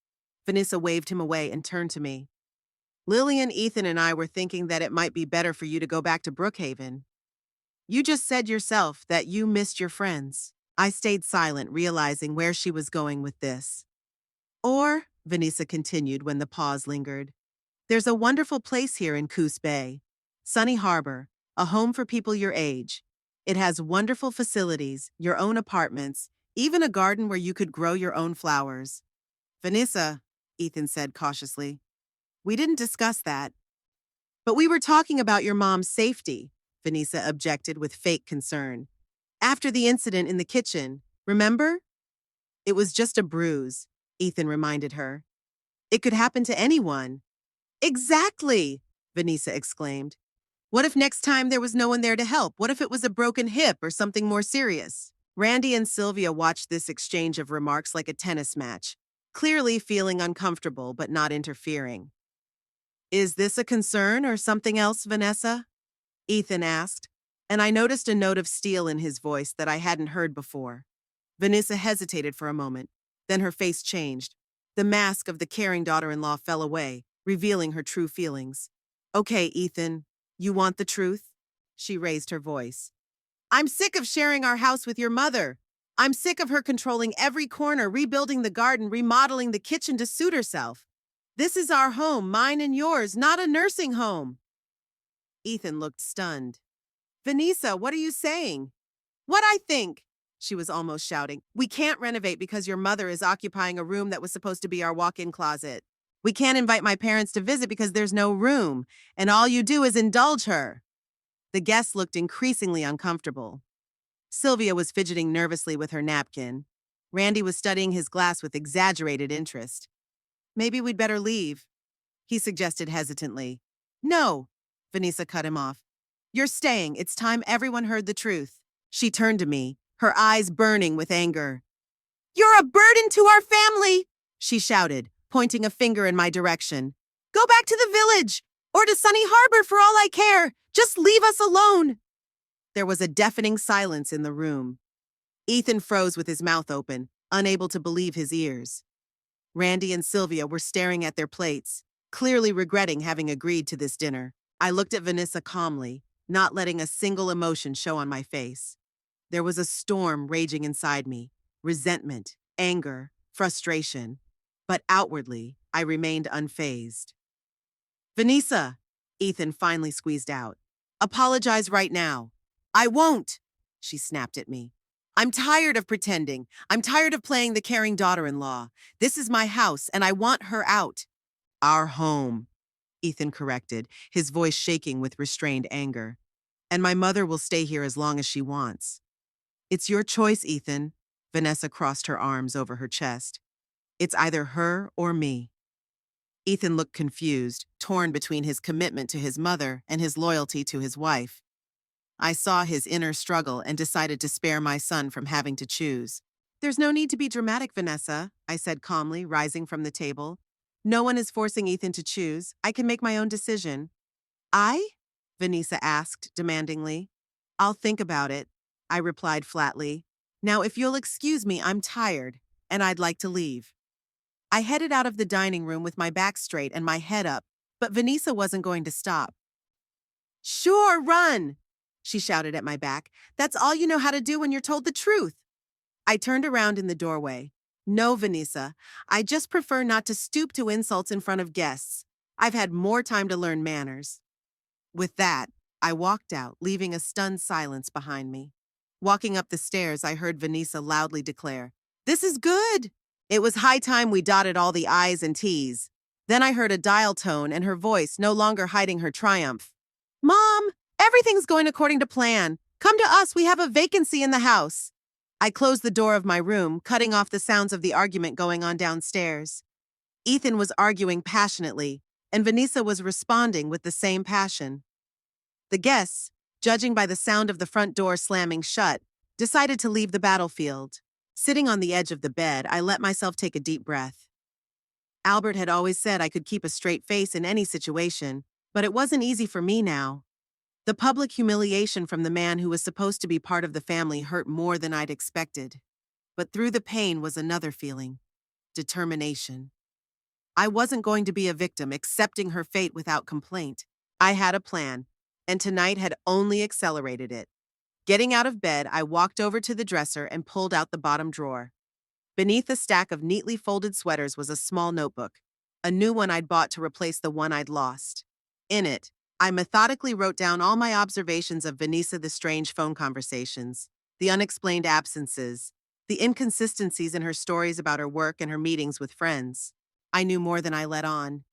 Vanessa waved him away and turned to me. Lillian, Ethan, and I were thinking that it might be better for you to go back to Brookhaven. You just said yourself that you missed your friends. I stayed silent, realizing where she was going with this. Or, Vanessa continued when the pause lingered, there's a wonderful place here in Coos Bay. Sunny Harbor, a home for people your age. It has wonderful facilities, your own apartments, even a garden where you could grow your own flowers. Vanessa, Ethan said cautiously, we didn't discuss that. But we were talking about your mom's safety, Vanessa objected with fake concern. After the incident in the kitchen, remember? It was just a bruise, Ethan reminded her. It could happen to anyone. Exactly, Vanessa exclaimed. What if next time there was no one there to help? What if it was a broken hip or something more serious? Randy and Sylvia watched this exchange of remarks like a tennis match, clearly feeling uncomfortable but not interfering. Is this a concern or something else, Vanessa? Ethan asked, and I noticed a note of steel in his voice that I hadn't heard before. Vanessa hesitated for a moment, then her face changed. The mask of the caring daughter-in-law fell away, revealing her true feelings. Okay, Ethan, you want the truth? She raised her voice. I'm sick of sharing our house with your mother. I'm sick of her controlling every corner, rebuilding the garden, remodeling the kitchen to suit herself. This is our home, mine and yours, not a nursing home. Ethan looked stunned. Vanessa, what are you saying? What I think, she was almost shouting. We can't renovate because your mother is occupying a room that was supposed to be our walk-in closet. We can't invite my parents to visit because there's no room, and all you do is indulge her. The guests looked increasingly uncomfortable. Sylvia was fidgeting nervously with her napkin. Randy was studying his glass with exaggerated interest. Maybe we'd better leave, he suggested hesitantly. No, Vanessa cut him off. You're staying. It's time everyone heard the truth. She turned to me, her eyes burning with anger. You're a burden to our family, she shouted, pointing a finger in my direction. Go back to the village, or to Sunny Harbor for all I care. Just leave us alone. There was a deafening silence in the room. Ethan froze with his mouth open, unable to believe his ears. Randy and Sylvia were staring at their plates, clearly regretting having agreed to this dinner. I looked at Vanessa calmly, not letting a single emotion show on my face. There was a storm raging inside me, resentment, anger, frustration. But outwardly, I remained unfazed. Vanessa, Ethan finally squeezed out. Apologize right now. I won't, she snapped at me. I'm tired of pretending. I'm tired of playing the caring daughter-in-law. This is my house, and I want her out. Our home, Ethan corrected, his voice shaking with restrained anger. And my mother will stay here as long as she wants. It's your choice, Ethan. Vanessa crossed her arms over her chest. It's either her or me. Ethan looked confused, torn between his commitment to his mother and his loyalty to his wife. I saw his inner struggle and decided to spare my son from having to choose. There's no need to be dramatic, Vanessa, I said calmly, rising from the table. No one is forcing Ethan to choose. I can make my own decision. I? Vanessa asked demandingly. I'll think about it, I replied flatly. Now, if you'll excuse me, I'm tired, and I'd like to leave. I headed out of the dining room with my back straight and my head up, but Vanessa wasn't going to stop. Sure, run! She shouted at my back. That's all you know how to do when you're told the truth. I turned around in the doorway. No, Vanessa, I just prefer not to stoop to insults in front of guests. I've had more time to learn manners. With that, I walked out, leaving a stunned silence behind me. Walking up the stairs, I heard Vanessa loudly declare, "This is good!" It was high time we dotted all the I's and T's. Then I heard a dial tone and her voice no longer hiding her triumph. "Mom, everything's going according to plan. Come to us, we have a vacancy in the house." I closed the door of my room, cutting off the sounds of the argument going on downstairs. Ethan was arguing passionately, and Vanessa was responding with the same passion. The guests, judging by the sound of the front door slamming shut, decided to leave the battlefield. Sitting on the edge of the bed, I let myself take a deep breath. Albert had always said I could keep a straight face in any situation, but it wasn't easy for me now. The public humiliation from the man who was supposed to be part of the family hurt more than I'd expected. But through the pain was another feeling: determination. I wasn't going to be a victim, accepting her fate without complaint. I had a plan, and tonight had only accelerated it. Getting out of bed, I walked over to the dresser and pulled out the bottom drawer. Beneath a stack of neatly folded sweaters was a small notebook, a new one I'd bought to replace the one I'd lost. In it, I methodically wrote down all my observations of Vanessa, the strange phone conversations, the unexplained absences, the inconsistencies in her stories about her work and her meetings with friends. I knew more than I let on.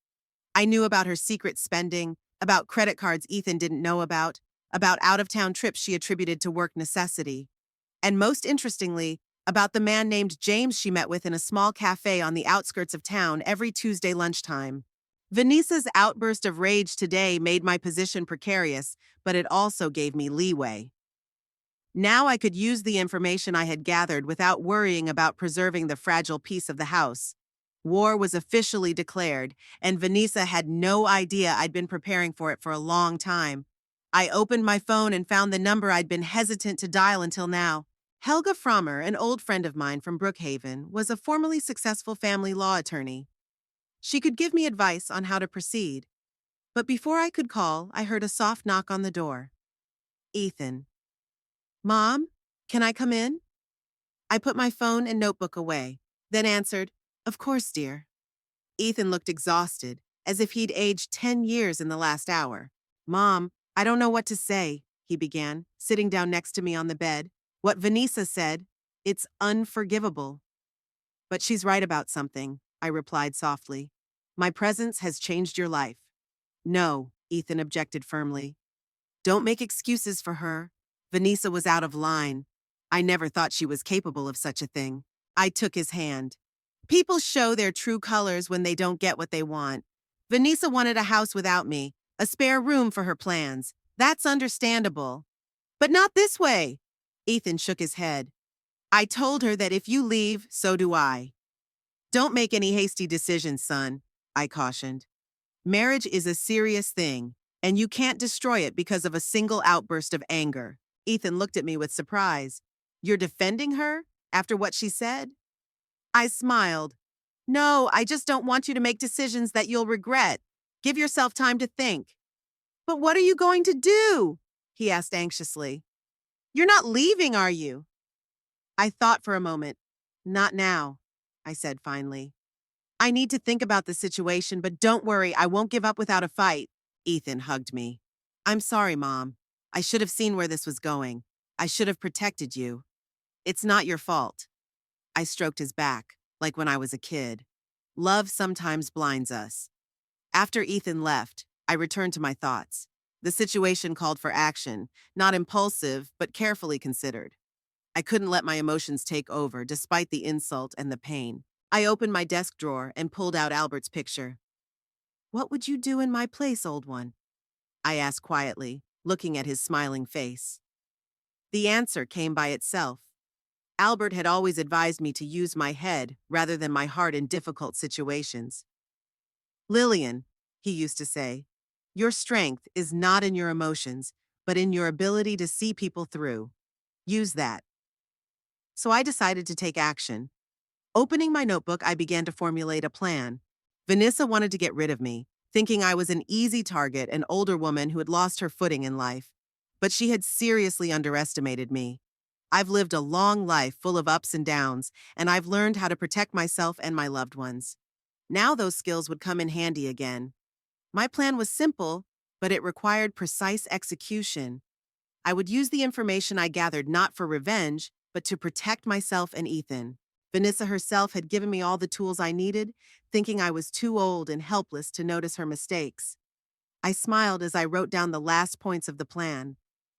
I knew about her secret spending, about credit cards Ethan didn't know about out-of-town trips she attributed to work necessity, and most interestingly, about the man named James she met with in a small cafe on the outskirts of town every Tuesday lunchtime. Vanessa's outburst of rage today made my position precarious, but it also gave me leeway. Now I could use the information I had gathered without worrying about preserving the fragile peace of the house. War was officially declared, and Vanessa had no idea I'd been preparing for it for a long time. I opened my phone and found the number I'd been hesitant to dial until now. Helga Frommer, an old friend of mine from Brookhaven, was a formerly successful family law attorney. She could give me advice on how to proceed. But before I could call, I heard a soft knock on the door. Ethan. "Mom, can I come in?" I put my phone and notebook away, then answered, "Of course, dear." Ethan looked exhausted, as if he'd aged 10 years in the last hour. "Mom, I don't know what to say," he began, sitting down next to me on the bed. "What Vanessa said, it's unforgivable." "But she's right about something," I replied softly. "My presence has changed your life." "No," Ethan objected firmly. "Don't make excuses for her. Vanessa was out of line. I never thought she was capable of such a thing." I took his hand. "People show their true colors when they don't get what they want. Vanessa wanted a house without me, a spare room for her plans. That's understandable. But not this way." Ethan shook his head. "I told her that if you leave, so do I." "Don't make any hasty decisions, son," I cautioned. "Marriage is a serious thing, and you can't destroy it because of a single outburst of anger." Ethan looked at me with surprise. "You're defending her after what she said?" I smiled. "No, I just don't want you to make decisions that you'll regret. Give yourself time to think." "But what are you going to do?" he asked anxiously. "You're not leaving, are you?" I thought for a moment. "Not now," I said finally. "I need to think about the situation, but don't worry, I won't give up without a fight." Ethan hugged me. "I'm sorry, Mom. I should have seen where this was going. I should have protected you. It's not your fault." I stroked his back, like when I was a kid. Love sometimes blinds us. After Ethan left, I returned to my thoughts. The situation called for action, not impulsive, but carefully considered. I couldn't let my emotions take over, despite the insult and the pain. I opened my desk drawer and pulled out Albert's picture. "What would you do in my place, old one?" I asked quietly, looking at his smiling face. The answer came by itself. Albert had always advised me to use my head rather than my heart in difficult situations. "Lillian," he used to say, "your strength is not in your emotions, but in your ability to see people through. Use that." So I decided to take action. Opening my notebook, I began to formulate a plan. Vanessa wanted to get rid of me, thinking I was an easy target, an older woman who had lost her footing in life. But she had seriously underestimated me. I've lived a long life full of ups and downs, and I've learned how to protect myself and my loved ones. Now those skills would come in handy again. My plan was simple, but it required precise execution. I would use the information I gathered not for revenge, but to protect myself and Ethan. Vanessa herself had given me all the tools I needed, thinking I was too old and helpless to notice her mistakes. I smiled as I wrote down the last points of the plan.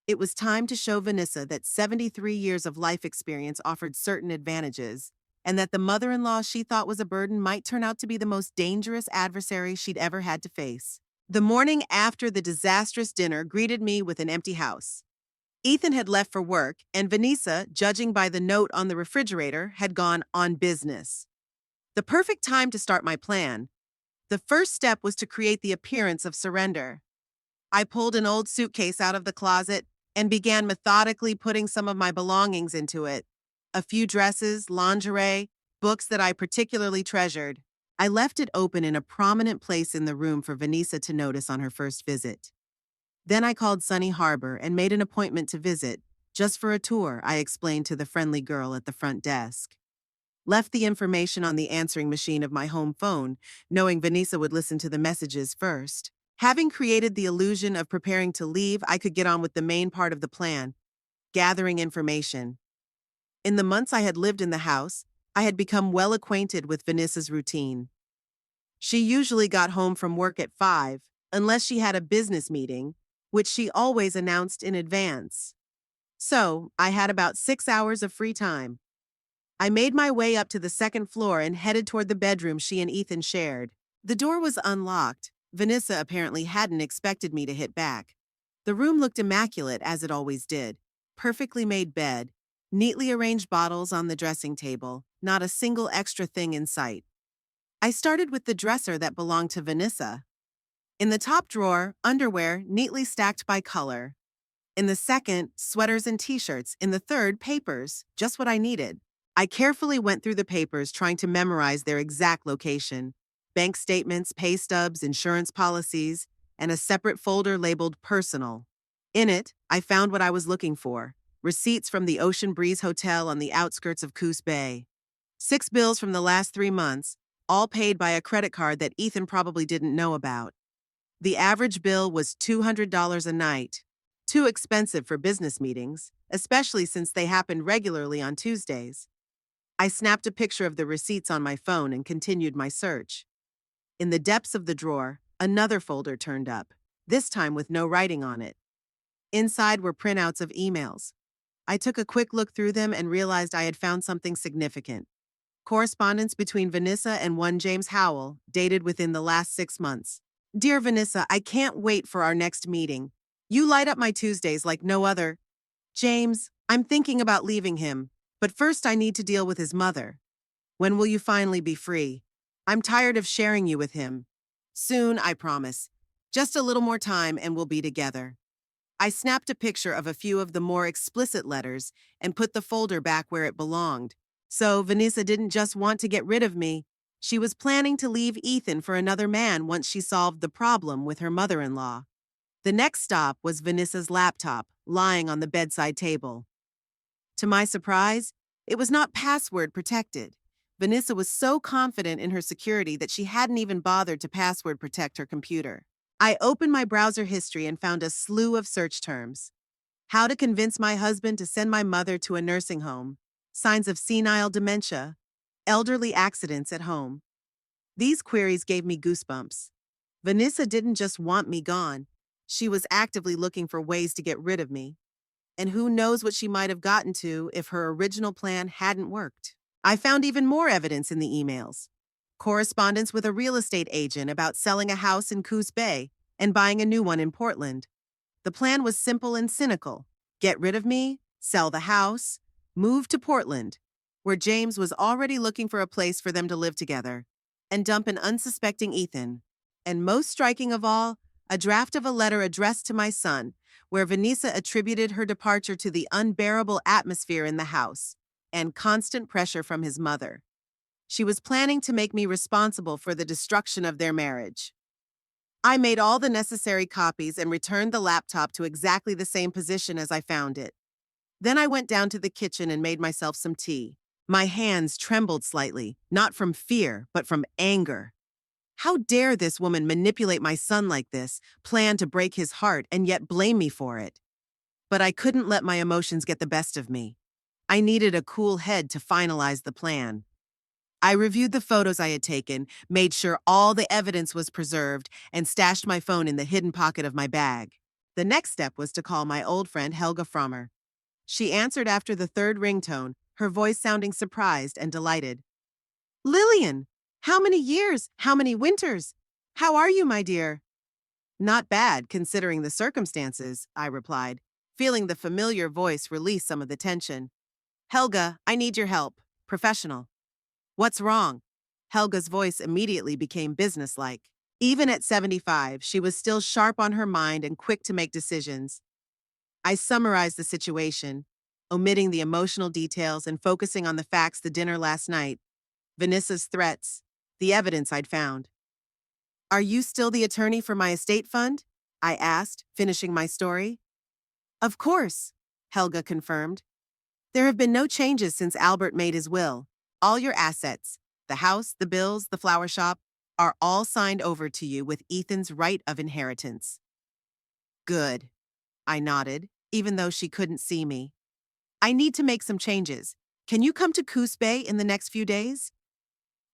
It was time to show Vanessa that 73 years of life experience offered certain advantages, and that the mother-in-law she thought was a burden might turn out to be the most dangerous adversary she'd ever had to face. The morning after the disastrous dinner greeted me with an empty house. Ethan had left for work, and Vanessa, judging by the note on the refrigerator, had gone on business. The perfect time to start my plan. The first step was to create the appearance of surrender. I pulled an old suitcase out of the closet and began methodically putting some of my belongings into it. A few dresses, lingerie, books that I particularly treasured. I left it open in a prominent place in the room for Vanessa to notice on her first visit. Then I called Sunny Harbor and made an appointment to visit, just for a tour, I explained to the friendly girl at the front desk. Left the information on the answering machine of my home phone, knowing Vanessa would listen to the messages first. Having created the illusion of preparing to leave, I could get on with the main part of the plan, gathering information. In the months I had lived in the house, I had become well acquainted with Vanessa's routine. She usually got home from work at 5, unless she had a business meeting, which she always announced in advance. So, I had about 6 hours of free time. I made my way up to the second floor and headed toward the bedroom she and Ethan shared. The door was unlocked. Vanessa apparently hadn't expected me to hit back. The room looked immaculate, as it always did. Perfectly made bed, neatly arranged bottles on the dressing table, not a single extra thing in sight. I started with the dresser that belonged to Vanessa. In the top drawer, underwear neatly stacked by color. In the second, sweaters and t-shirts. In the third, papers, just what I needed. I carefully went through the papers, trying to memorize their exact location. Bank statements, pay stubs, insurance policies, and a separate folder labeled personal. In it, I found what I was looking for: receipts from the Ocean Breeze Hotel on the outskirts of Coos Bay. 6 bills from the last 3 months, all paid by a credit card that Ethan probably didn't know about. The average bill was $200 a night. Too expensive for business meetings, especially since they happened regularly on Tuesdays. I snapped a picture of the receipts on my phone and continued my search. In the depths of the drawer, another folder turned up, this time with no writing on it. Inside were printouts of emails. I took a quick look through them and realized I had found something significant. Correspondence between Vanessa and one James Howell, dated within the last 6 months. Dear Vanessa, I can't wait for our next meeting. You light up my Tuesdays like no other. James, I'm thinking about leaving him, but first I need to deal with his mother. When will you finally be free? I'm tired of sharing you with him. Soon, I promise. Just a little more time and we'll be together. I snapped a picture of a few of the more explicit letters and put the folder back where it belonged. So Vanessa didn't just want to get rid of me. She was planning to leave Ethan for another man once she solved the problem with her mother-in-law. The next stop was Vanessa's laptop, lying on the bedside table. To my surprise, it was not password protected. Vanessa was so confident in her security that she hadn't even bothered to password protect her computer. I opened my browser history and found a slew of search terms. How to convince my husband to send my mother to a nursing home, signs of senile dementia, elderly accidents at home. These queries gave me goosebumps. Vanessa didn't just want me gone. She was actively looking for ways to get rid of me. And who knows what she might have gotten to if her original plan hadn't worked. I found even more evidence in the emails. Correspondence with a real estate agent about selling a house in Coos Bay and buying a new one in Portland. The plan was simple and cynical. Get rid of me, sell the house, move to Portland, where James was already looking for a place for them to live together, and dump an unsuspecting Ethan. And most striking of all, a draft of a letter addressed to my son, where Vanessa attributed her departure to the unbearable atmosphere in the house and constant pressure from his mother. She was planning to make me responsible for the destruction of their marriage. I made all the necessary copies and returned the laptop to exactly the same position as I found it. Then I went down to the kitchen and made myself some tea. My hands trembled slightly, not from fear, but from anger. How dare this woman manipulate my son like this, plan to break his heart, and yet blame me for it? But I couldn't let my emotions get the best of me. I needed a cool head to finalize the plan. I reviewed the photos I had taken, made sure all the evidence was preserved, and stashed my phone in the hidden pocket of my bag. The next step was to call my old friend Helga Frommer. She answered after the third ringtone, her voice sounding surprised and delighted. Lillian! How many years? How many winters? How are you, my dear? Not bad, considering the circumstances, I replied, feeling the familiar voice release some of the tension. Helga, I need your help. Professional. What's wrong? Helga's voice immediately became businesslike. Even at 75, she was still sharp on her mind and quick to make decisions. I summarized the situation, omitting the emotional details and focusing on the facts: the dinner last night, Vanessa's threats, the evidence I'd found. Are you still the attorney for my estate fund? I asked, finishing my story. Of course, Helga confirmed. There have been no changes since Albert made his will. All your assets, the house, the bills, the flower shop, are all signed over to you with Ethan's right of inheritance. Good, I nodded, even though she couldn't see me. I need to make some changes. Can you come to Coos Bay in the next few days?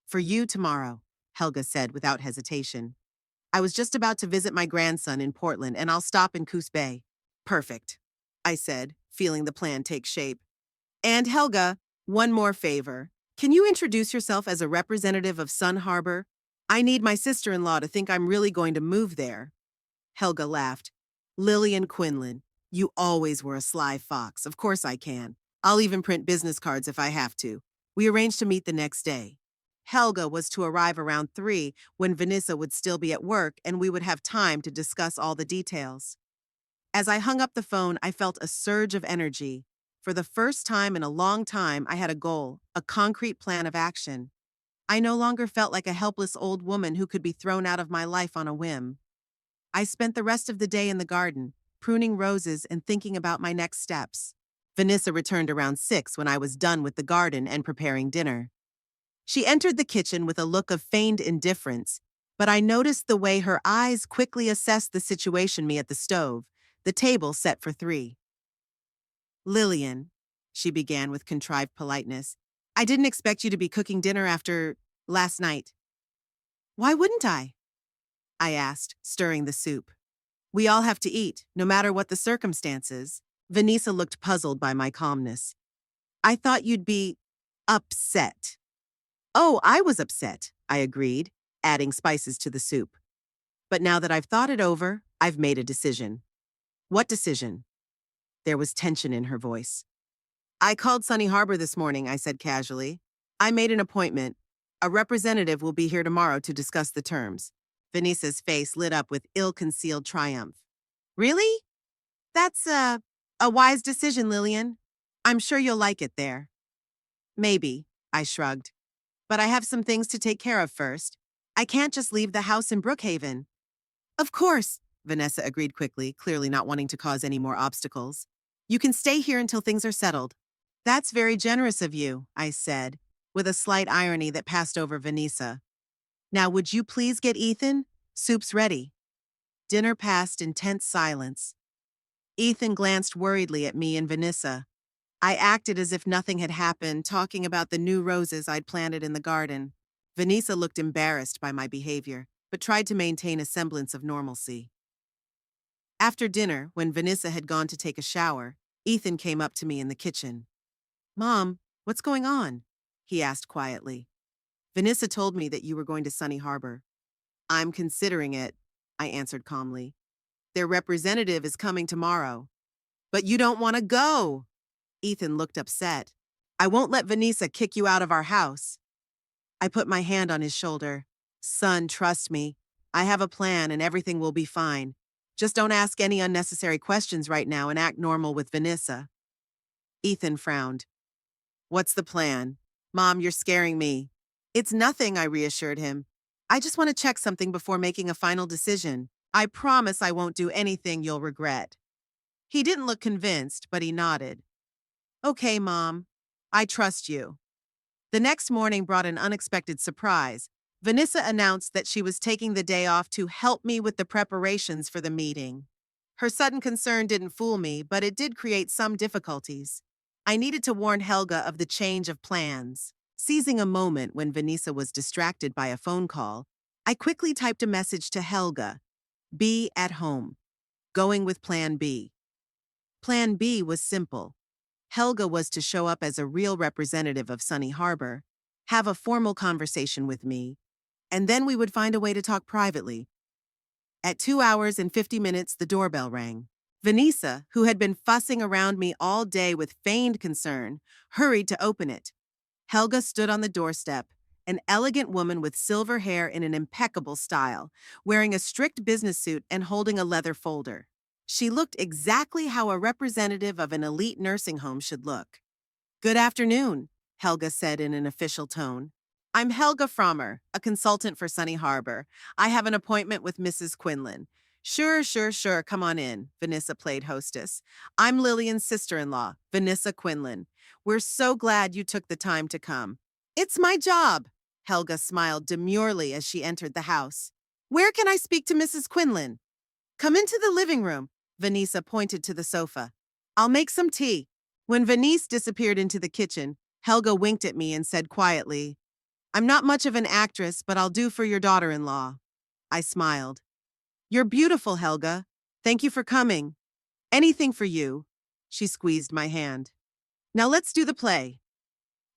For you tomorrow, Helga said without hesitation. I was just about to visit my grandson in Portland, and I'll stop in Coos Bay. Perfect, I said, feeling the plan take shape. And Helga, one more favor. Can you introduce yourself as a representative of Sun Harbor? I need my sister-in-law to think I'm really going to move there. Helga laughed. Lillian Quinlan, you always were a sly fox. Of course I can. I'll even print business cards if I have to. We arranged to meet the next day. Helga was to arrive around 3 when Vanessa would still be at work and we would have time to discuss all the details. As I hung up the phone, I felt a surge of energy. For the first time in a long time, I had a goal, a concrete plan of action. I no longer felt like a helpless old woman who could be thrown out of my life on a whim. I spent the rest of the day in the garden, pruning roses and thinking about my next steps. Vanessa returned around 6 when I was done with the garden and preparing dinner. She entered the kitchen with a look of feigned indifference, but I noticed the way her eyes quickly assessed the situation: me at the stove, the table set for 3. Lillian, she began with contrived politeness, I didn't expect you to be cooking dinner after last night. Why wouldn't I? I asked, stirring the soup. We all have to eat, no matter what the circumstances. Vanessa looked puzzled by my calmness. I thought you'd be upset. Oh, I was upset, I agreed, adding spices to the soup. But now that I've thought it over, I've made a decision. What decision? There was tension in her voice. I called Sunny Harbor this morning, I said casually. I made an appointment. A representative will be here tomorrow to discuss the terms. Vanessa's face lit up with ill-concealed triumph. Really? That's a wise decision, Lillian. I'm sure you'll like it there. Maybe, I shrugged. But I have some things to take care of first. I can't just leave the house in Brookhaven. Of course, Vanessa agreed quickly, clearly not wanting to cause any more obstacles. You can stay here until things are settled. That's very generous of you, I said, with a slight irony that passed over Vanessa. Now would you please get Ethan? Soup's ready. Dinner passed in tense silence. Ethan glanced worriedly at me and Vanessa. I acted as if nothing had happened, talking about the new roses I'd planted in the garden. Vanessa looked embarrassed by my behavior, but tried to maintain a semblance of normalcy. After dinner, when Vanessa had gone to take a shower, Ethan came up to me in the kitchen. Mom, what's going on? He asked quietly. Vanessa told me that you were going to Sunny Harbor. I'm considering it, I answered calmly. Their representative is coming tomorrow. But you don't want to go. Ethan looked upset. I won't let Vanessa kick you out of our house. I put my hand on his shoulder. Son, trust me. I have a plan and everything will be fine. Just don't ask any unnecessary questions right now and act normal with Vanessa. Ethan frowned. What's the plan? Mom, you're scaring me. It's nothing, I reassured him. I just want to check something before making a final decision. I promise I won't do anything you'll regret. He didn't look convinced, but he nodded. Okay, Mom. I trust you. The next morning brought an unexpected surprise. Vanessa announced that she was taking the day off to help me with the preparations for the meeting. Her sudden concern didn't fool me, but it did create some difficulties. I needed to warn Helga of the change of plans. Seizing a moment when Vanessa was distracted by a phone call, I quickly typed a message to Helga. Be at home. Going with Plan B. Plan B was simple. Helga was to show up as a real representative of Sunny Harbor, have a formal conversation with me, and then we would find a way to talk privately. At 2 hours and 50 minutes, the doorbell rang. Vanessa, who had been fussing around me all day with feigned concern, hurried to open it. Helga stood on the doorstep, an elegant woman with silver hair in an impeccable style, wearing a strict business suit and holding a leather folder. She looked exactly how a representative of an elite nursing home should look. Good afternoon, Helga said in an official tone. I'm Helga Frommer, a consultant for Sunny Harbor. I have an appointment with Mrs. Quinlan. Sure, come on in, Vanessa played hostess. I'm Lillian's sister-in-law, Vanessa Quinlan. We're so glad you took the time to come. It's my job, Helga smiled demurely as she entered the house. Where can I speak to Mrs. Quinlan? Come into the living room, Vanessa pointed to the sofa. I'll make some tea. When Venice disappeared into the kitchen, Helga winked at me and said quietly, I'm not much of an actress, but I'll do for your daughter-in-law. I smiled. You're beautiful, Helga. Thank you for coming. Anything for you. She squeezed my hand. Now let's do the play.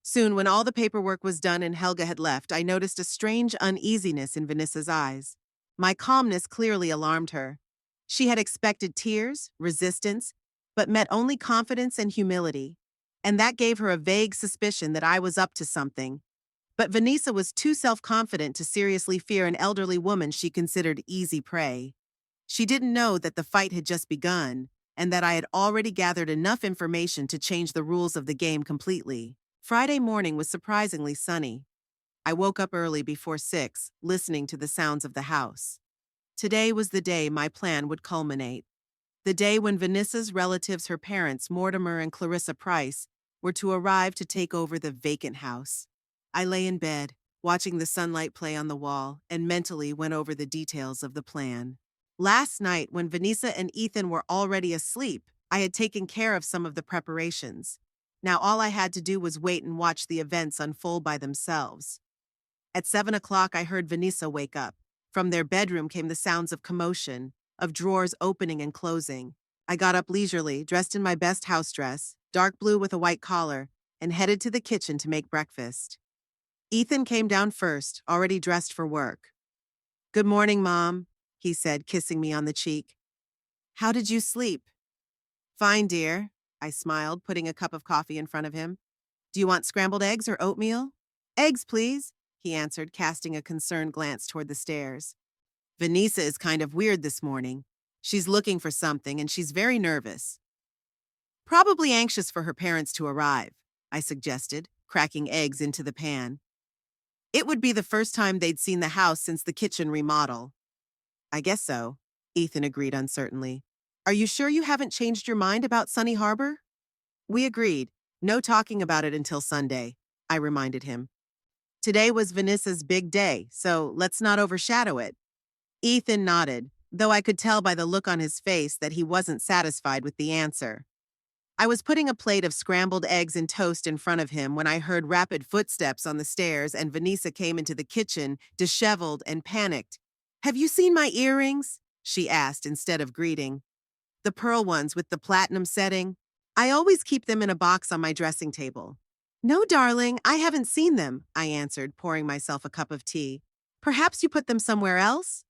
Soon, when all the paperwork was done and Helga had left, I noticed a strange uneasiness in Vanessa's eyes. My calmness clearly alarmed her. She had expected tears, resistance, but met only confidence and humility, and that gave her a vague suspicion that I was up to something. But Vanessa was too self-confident to seriously fear an elderly woman she considered easy prey. She didn't know that the fight had just begun, and that I had already gathered enough information to change the rules of the game completely. Friday morning was surprisingly sunny. I woke up early before 6, listening to the sounds of the house. Today was the day my plan would culminate. The day when Vanessa's relatives, her parents, Mortimer and Clarissa Price, were to arrive to take over the vacant house. I lay in bed, watching the sunlight play on the wall, and mentally went over the details of the plan. Last night, when Vanessa and Ethan were already asleep, I had taken care of some of the preparations. Now all I had to do was wait and watch the events unfold by themselves. At 7 o'clock, I heard Vanessa wake up. From their bedroom came the sounds of commotion, of drawers opening and closing. I got up leisurely, dressed in my best house dress, dark blue with a white collar, and headed to the kitchen to make breakfast. Ethan came down first, already dressed for work. Good morning, Mom, he said, kissing me on the cheek. How did you sleep? Fine, dear, I smiled, putting a cup of coffee in front of him. Do you want scrambled eggs or oatmeal? Eggs, please, he answered, casting a concerned glance toward the stairs. Vanessa is kind of weird this morning. She's looking for something and she's very nervous. Probably anxious for her parents to arrive, I suggested, cracking eggs into the pan. It would be the first time they'd seen the house since the kitchen remodel. I guess so, Ethan agreed uncertainly. Are you sure you haven't changed your mind about Sunny Harbor? We agreed. No talking about it until Sunday, I reminded him. Today was Vanessa's big day, so let's not overshadow it. Ethan nodded, though I could tell by the look on his face that he wasn't satisfied with the answer. I was putting a plate of scrambled eggs and toast in front of him when I heard rapid footsteps on the stairs and Vanessa came into the kitchen, disheveled and panicked. Have you seen my earrings? She asked instead of greeting. The pearl ones with the platinum setting? I always keep them in a box on my dressing table. No, darling, I haven't seen them, I answered, pouring myself a cup of tea. Perhaps you put them somewhere else?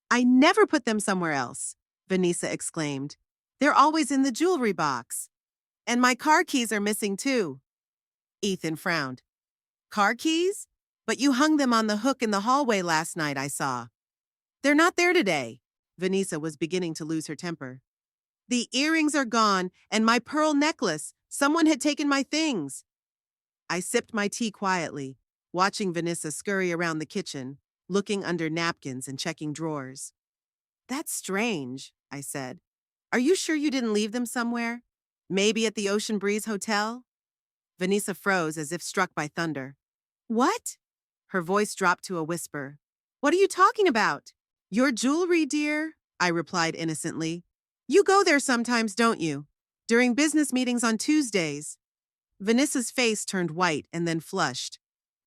I never put them somewhere else, Vanessa exclaimed. They're always in the jewelry box. And my car keys are missing too. Ethan frowned. Car keys? But you hung them on the hook in the hallway last night, I saw. They're not there today. Vanessa was beginning to lose her temper. The earrings are gone, and my pearl necklace. Someone had taken my things. I sipped my tea quietly. watching Vanessa scurry around the kitchen, looking under napkins and checking drawers. That's strange, I said. Are you sure you didn't leave them somewhere? Maybe at the Ocean Breeze Hotel? Vanessa froze as if struck by thunder. What? Her voice dropped to a whisper. What are you talking about? Your jewelry, dear, I replied innocently. You go there sometimes, don't you? During business meetings on Tuesdays. Vanessa's face turned white and then flushed.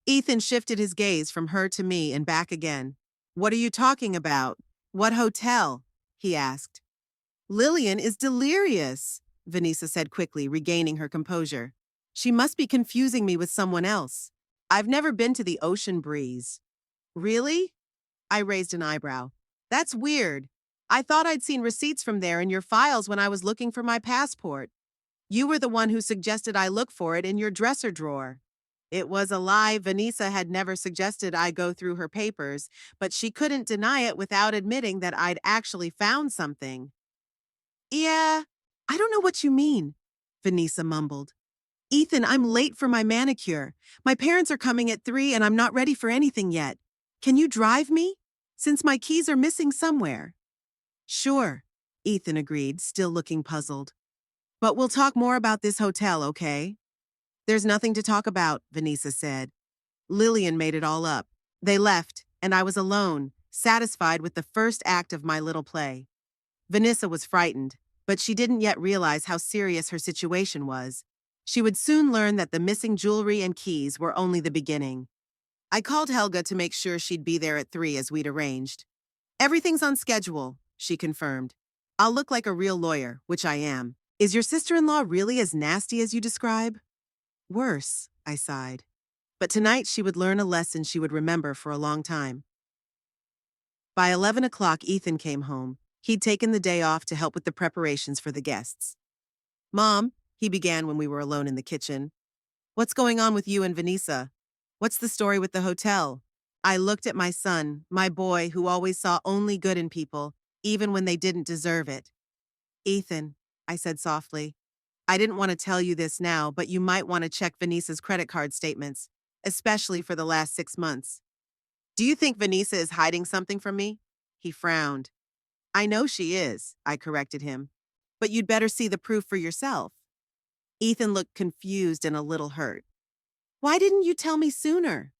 Ethan shifted his gaze from her to me and back again. What are you talking about? What hotel? He asked. Lillian is delirious, Vanessa said quickly, regaining her composure. She must be confusing me with someone else. I've never been to the Ocean Breeze. Really? I raised an eyebrow. That's weird. I thought I'd seen receipts from there in your files when I was looking for my passport. You were the one who suggested I look for it in your dresser drawer. It was a lie. Vanessa had never suggested I go through her papers, but she couldn't deny it without admitting that I'd actually found something. Yeah, I don't know what you mean, Vanessa mumbled. Ethan, I'm late for my manicure. My parents are coming at 3 and I'm not ready for anything yet. Can you drive me? Since my keys are missing somewhere. Sure, Ethan agreed, still looking puzzled. But we'll talk more about this hotel, okay? There's nothing to talk about, Vanessa said. Lillian made it all up. They left, and I was alone, satisfied with the first act of my little play. Vanessa was frightened, but she didn't yet realize how serious her situation was. She would soon learn that the missing jewelry and keys were only the beginning. I called Helga to make sure she'd be there at 3 as we'd arranged. Everything's on schedule, she confirmed. I'll look like a real lawyer, which I am. Is your sister-in-law really as nasty as you describe? Worse, I sighed. But tonight she would learn a lesson she would remember for a long time. By 11 o'clock, Ethan came home. He'd taken the day off to help with the preparations for the guests. Mom, he began when we were alone in the kitchen. What's going on with you and Vanessa? What's the story with the hotel? I looked at my son, my boy who always saw only good in people, even when they didn't deserve it. Ethan, I said softly, I didn't want to tell you this now, but you might want to check Vanessa's credit card statements, especially for the last 6 months. Do you think Vanessa is hiding something from me? He frowned. I know she is, I corrected him. But you'd better see the proof for yourself. Ethan looked confused and a little hurt. Why didn't you tell me sooner?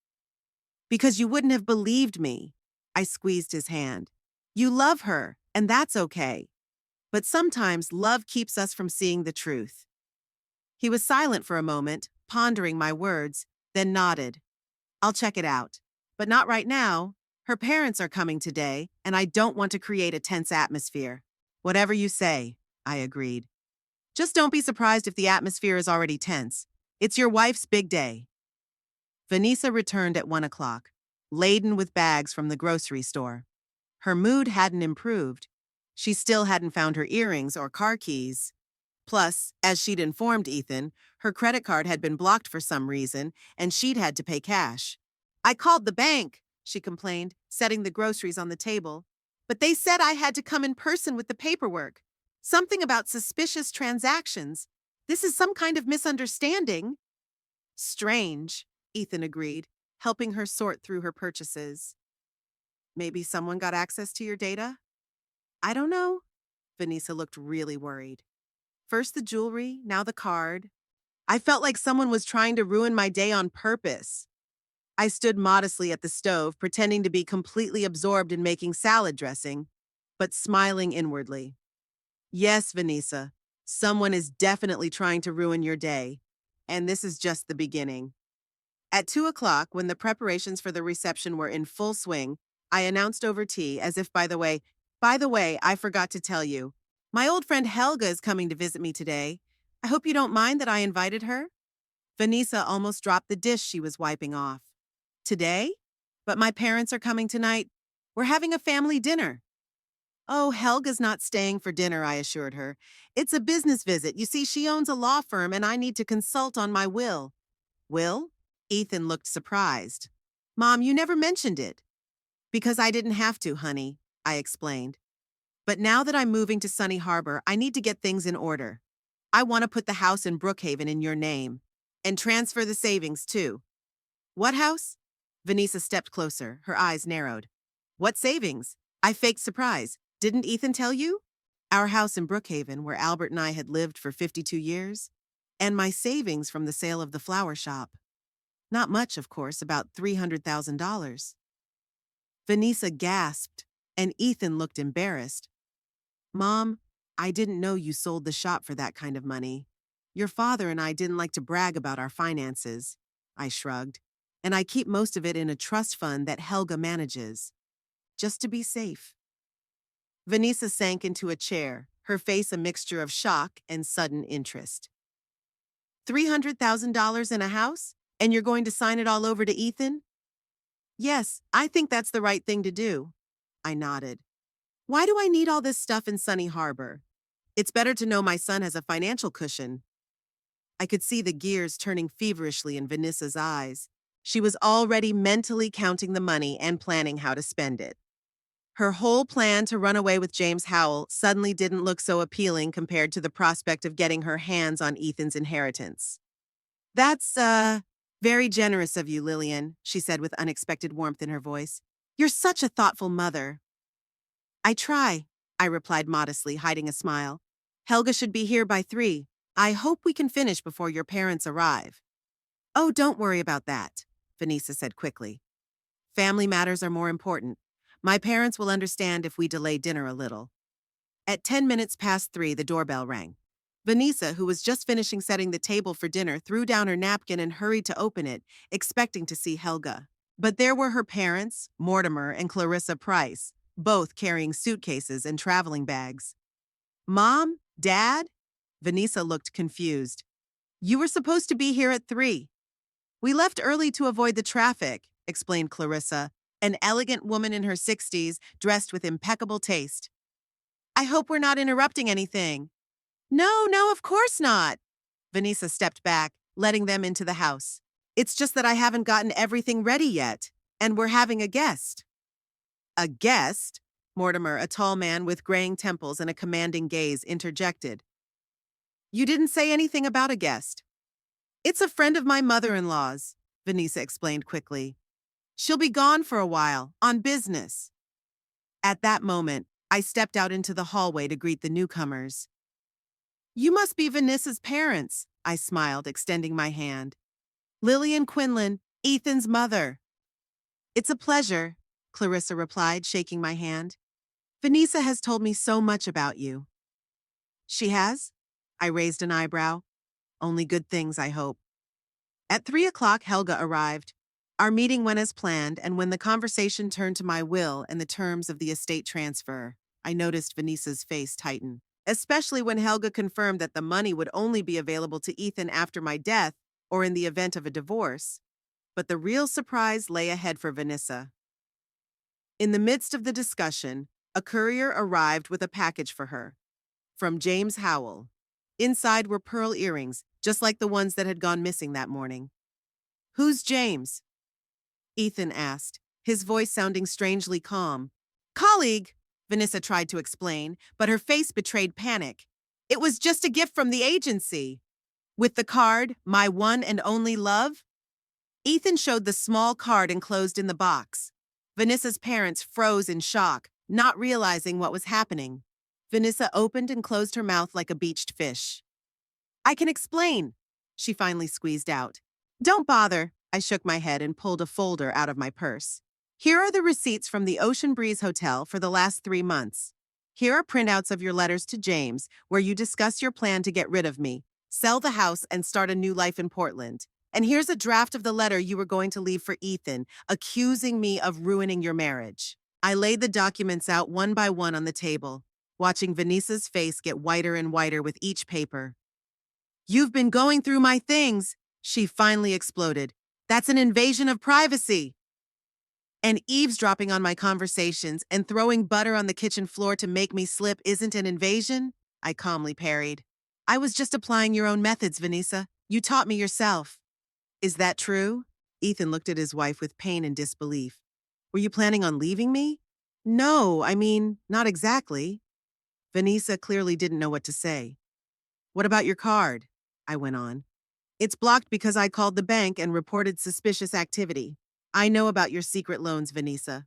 Because you wouldn't have believed me. I squeezed his hand. You love her, and that's okay. But sometimes love keeps us from seeing the truth. He was silent for a moment, pondering my words, then nodded. I'll check it out. But not right now. Her parents are coming today, and I don't want to create a tense atmosphere. Whatever you say, I agreed. Just don't be surprised if the atmosphere is already tense. It's your wife's big day. Vanessa returned at 1 o'clock, laden with bags from the grocery store. Her mood hadn't improved. She still hadn't found her earrings or car keys. Plus, as she'd informed Ethan, her credit card had been blocked for some reason, and she'd had to pay cash. I called the bank, she complained, setting the groceries on the table. But they said I had to come in person with the paperwork. Something about suspicious transactions. This is some kind of misunderstanding. Strange, Ethan agreed, helping her sort through her purchases. Maybe someone got access to your data? I don't know. Vanessa looked really worried. First the jewelry, now the card. I felt like someone was trying to ruin my day on purpose. I stood modestly at the stove, pretending to be completely absorbed in making salad dressing, but smiling inwardly. Yes, Vanessa, someone is definitely trying to ruin your day, and this is just the beginning. At 2 o'clock, when the preparations for the reception were in full swing, I announced over tea as if, by the way, I forgot to tell you. My old friend Helga is coming to visit me today. I hope you don't mind that I invited her. Vanessa almost dropped the dish she was wiping off. Today? But my parents are coming tonight. We're having a family dinner. Oh, Helga's not staying for dinner, I assured her. It's a business visit. You see, she owns a law firm and I need to consult on my will. Will? Ethan looked surprised. Mom, you never mentioned it. Because I didn't have to, honey, I explained. But now that I'm moving to Sunny Harbor, I need to get things in order. I want to put the house in Brookhaven in your name. And transfer the savings, too. What house? Vanessa stepped closer, her eyes narrowed. What savings? I faked surprise. Didn't Ethan tell you? Our house in Brookhaven, where Albert and I had lived for 52 years. And my savings from the sale of the flower shop. Not much, of course, about $300,000. Vanessa gasped, and Ethan looked embarrassed. Mom, I didn't know you sold the shop for that kind of money. Your father and I didn't like to brag about our finances. I shrugged. And I keep most of it in a trust fund that Helga manages. Just to be safe. Vanessa sank into a chair, her face a mixture of shock and sudden interest. $300,000 in a house? And you're going to sign it all over to Ethan? Yes, I think that's the right thing to do. I nodded. Why do I need all this stuff in Sunny Harbor? It's better to know my son has a financial cushion. I could see the gears turning feverishly in Vanessa's eyes. She was already mentally counting the money and planning how to spend it. Her whole plan to run away with James Howell suddenly didn't look so appealing compared to the prospect of getting her hands on Ethan's inheritance. That's, very generous of you, Lillian, she said with unexpected warmth in her voice. You're such a thoughtful mother. I try, I replied modestly, hiding a smile. Helga should be here by 3. I hope we can finish before your parents arrive. Oh, don't worry about that, Vanessa said quickly. Family matters are more important. My parents will understand if we delay dinner a little. At 10 minutes past 3, the doorbell rang. Vanessa, who was just finishing setting the table for dinner, threw down her napkin and hurried to open it, expecting to see Helga. But there were her parents, Mortimer and Clarissa Price, both carrying suitcases and traveling bags. Mom? Dad? Vanessa looked confused. You were supposed to be here at 3. We left early to avoid the traffic, explained Clarissa, an elegant woman in her 60s, dressed with impeccable taste. I hope we're not interrupting anything. No, of course not. Vanessa stepped back, letting them into the house. It's just that I haven't gotten everything ready yet, and we're having a guest. A guest? Mortimer, a tall man with graying temples and a commanding gaze, interjected. You didn't say anything about a guest. It's a friend of my mother-in-law's, Vanessa explained quickly. She'll be gone for a while, on business. At that moment, I stepped out into the hallway to greet the newcomers. You must be Vanessa's parents, I smiled, extending my hand. Lillian Quinlan, Ethan's mother. It's a pleasure, Clarissa replied, shaking my hand. Vanessa has told me so much about you. She has? I raised an eyebrow. Only good things, I hope. At 3 o'clock, Helga arrived. Our meeting went as planned, and when the conversation turned to my will and the terms of the estate transfer, I noticed Vanessa's face tighten, especially when Helga confirmed that the money would only be available to Ethan after my death or in the event of a divorce. But the real surprise lay ahead for Vanessa. In the midst of the discussion, a courier arrived with a package for her. From James Howell. Inside were pearl earrings, just like the ones that had gone missing that morning. Who's James? Ethan asked, his voice sounding strangely calm. Colleague, Vanessa tried to explain, but her face betrayed panic. It was just a gift from the agency. With the card, my one and only love? Ethan showed the small card enclosed in the box. Vanessa's parents froze in shock, not realizing what was happening. Vanessa opened and closed her mouth like a beached fish. I can explain, she finally squeezed out. Don't bother, I shook my head and pulled a folder out of my purse. Here are the receipts from the Ocean Breeze Hotel for the last 3 months. Here are printouts of your letters to James, where you discuss your plan to get rid of me, sell the house, and start a new life in Portland. And here's a draft of the letter you were going to leave for Ethan, accusing me of ruining your marriage. I laid the documents out one by one on the table, watching Vanessa's face get whiter and whiter with each paper. You've been going through my things, she finally exploded. That's an invasion of privacy. And eavesdropping on my conversations and throwing butter on the kitchen floor to make me slip isn't an invasion? I calmly parried. I was just applying your own methods, Vanessa. You taught me yourself. Is that true? Ethan looked at his wife with pain and disbelief. Were you planning on leaving me? No, not exactly. Vanessa clearly didn't know what to say. What about your card? I went on. It's blocked because I called the bank and reported suspicious activity. I know about your secret loans, Vanessa.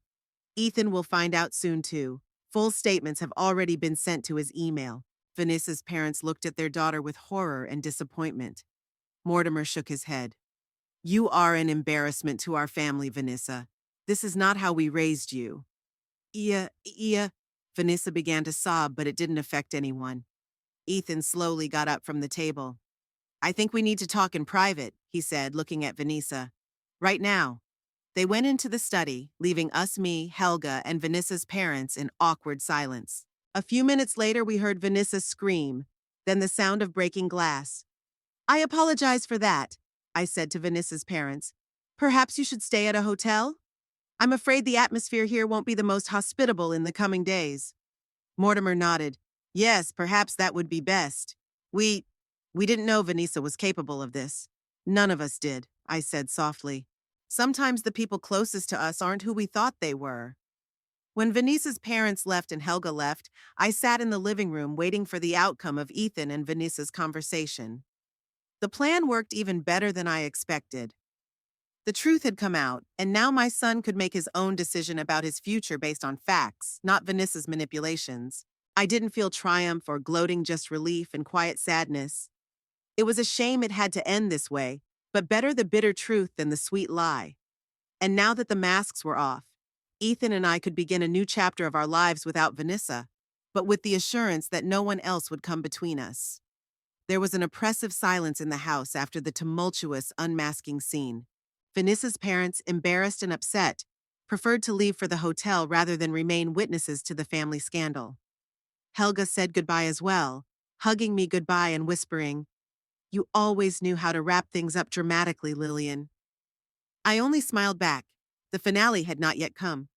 Ethan will find out soon, too. Full statements have already been sent to his email. Vanessa's parents looked at their daughter with horror and disappointment. Mortimer shook his head. You are an embarrassment to our family, Vanessa. This is not how we raised you. Ia. Vanessa began to sob, but it didn't affect anyone. Ethan slowly got up from the table. I think we need to talk in private, he said, looking at Vanessa. Right now. They went into the study, leaving us, me, Helga, and Vanessa's parents in awkward silence. A few minutes later, we heard Vanessa scream, then the sound of breaking glass. I apologize for that, I said to Vanessa's parents. Perhaps you should stay at a hotel? I'm afraid the atmosphere here won't be the most hospitable in the coming days. Mortimer nodded. Yes, perhaps that would be best. We didn't know Vanessa was capable of this. None of us did, I said softly. Sometimes the people closest to us aren't who we thought they were. When Vanessa's parents left and Helga left, I sat in the living room waiting for the outcome of Ethan and Vanessa's conversation. The plan worked even better than I expected. The truth had come out, and now my son could make his own decision about his future based on facts, not Vanessa's manipulations. I didn't feel triumph or gloating, just relief and quiet sadness. It was a shame it had to end this way, but better the bitter truth than the sweet lie. And now that the masks were off, Ethan and I could begin a new chapter of our lives without Vanessa, but with the assurance that no one else would come between us. There was an oppressive silence in the house after the tumultuous unmasking scene. Vanessa's parents, embarrassed and upset, preferred to leave for the hotel rather than remain witnesses to the family scandal. Helga said goodbye as well, hugging me goodbye and whispering, You always knew how to wrap things up dramatically, Lillian. I only smiled back. The finale had not yet come.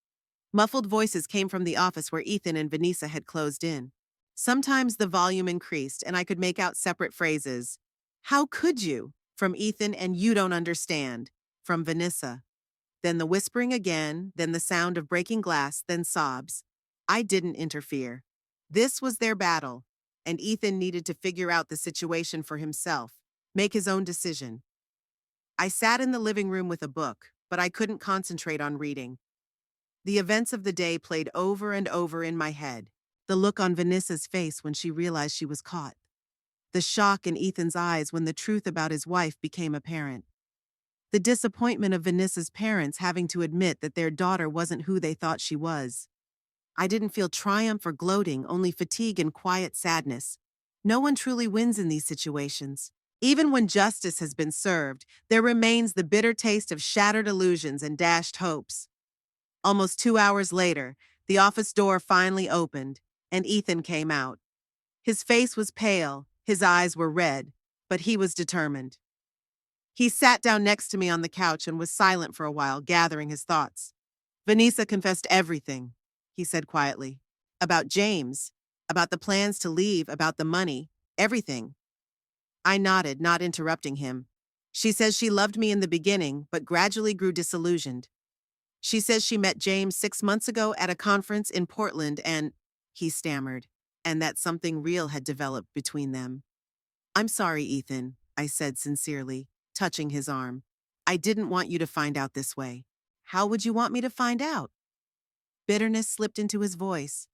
Muffled voices came from the office where Ethan and Vanessa had closed in. Sometimes the volume increased and I could make out separate phrases. How could you? From Ethan, and you don't understand. From Vanessa. Then the whispering again, then the sound of breaking glass, then sobs. I didn't interfere. This was their battle, and Ethan needed to figure out the situation for himself, make his own decision. I sat in the living room with a book, but I couldn't concentrate on reading. The events of the day played over and over in my head. The look on Vanessa's face when she realized she was caught. The shock in Ethan's eyes when the truth about his wife became apparent. The disappointment of Vanessa's parents having to admit that their daughter wasn't who they thought she was. I didn't feel triumph or gloating, only fatigue and quiet sadness. No one truly wins in these situations. Even when justice has been served, there remains the bitter taste of shattered illusions and dashed hopes. Almost 2 hours later, the office door finally opened, and Ethan came out. His face was pale, his eyes were red, but he was determined. He sat down next to me on the couch and was silent for a while, gathering his thoughts. Vanessa confessed everything, he said quietly. About James, about the plans to leave, about the money, everything. I nodded, not interrupting him. She says she loved me in the beginning, but gradually grew disillusioned. She says she met James 6 months ago at a conference in Portland and, he stammered, and that something real had developed between them. I'm sorry, Ethan, I said sincerely, touching his arm. I didn't want you to find out this way. How would you want me to find out? Bitterness slipped into his voice.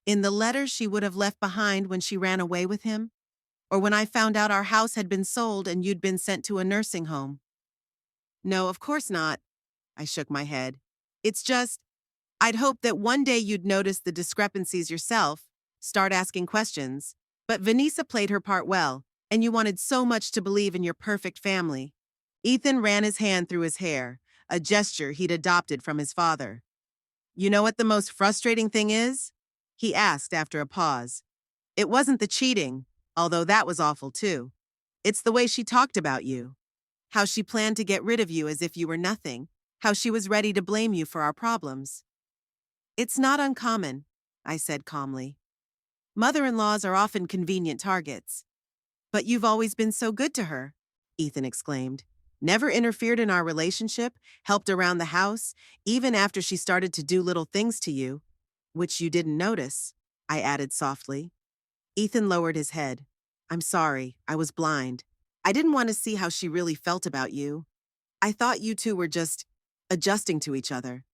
In the letter she would have left behind when she ran away with him? Or when I found out our house had been sold and you'd been sent to a nursing home? No, of course not. I shook my head. It's just, I'd hoped that one day you'd notice the discrepancies yourself, start asking questions. But Vanessa played her part well, and you wanted so much to believe in your perfect family. Ethan ran his hand through his hair, a gesture he'd adopted from his father. You know what the most frustrating thing is? He asked after a pause. It wasn't the cheating, although that was awful too. It's the way she talked about you. How she planned to get rid of you as if you were nothing. How she was ready to blame you for our problems. It's not uncommon, I said calmly. Mother-in-laws are often convenient targets. But you've always been so good to her, Ethan exclaimed. Never interfered in our relationship, helped around the house, even after she started to do little things to you, which you didn't notice, I added softly. Ethan lowered his head. I'm sorry, I was blind. I didn't want to see how she really felt about you. I thought you two were just adjusting to each other.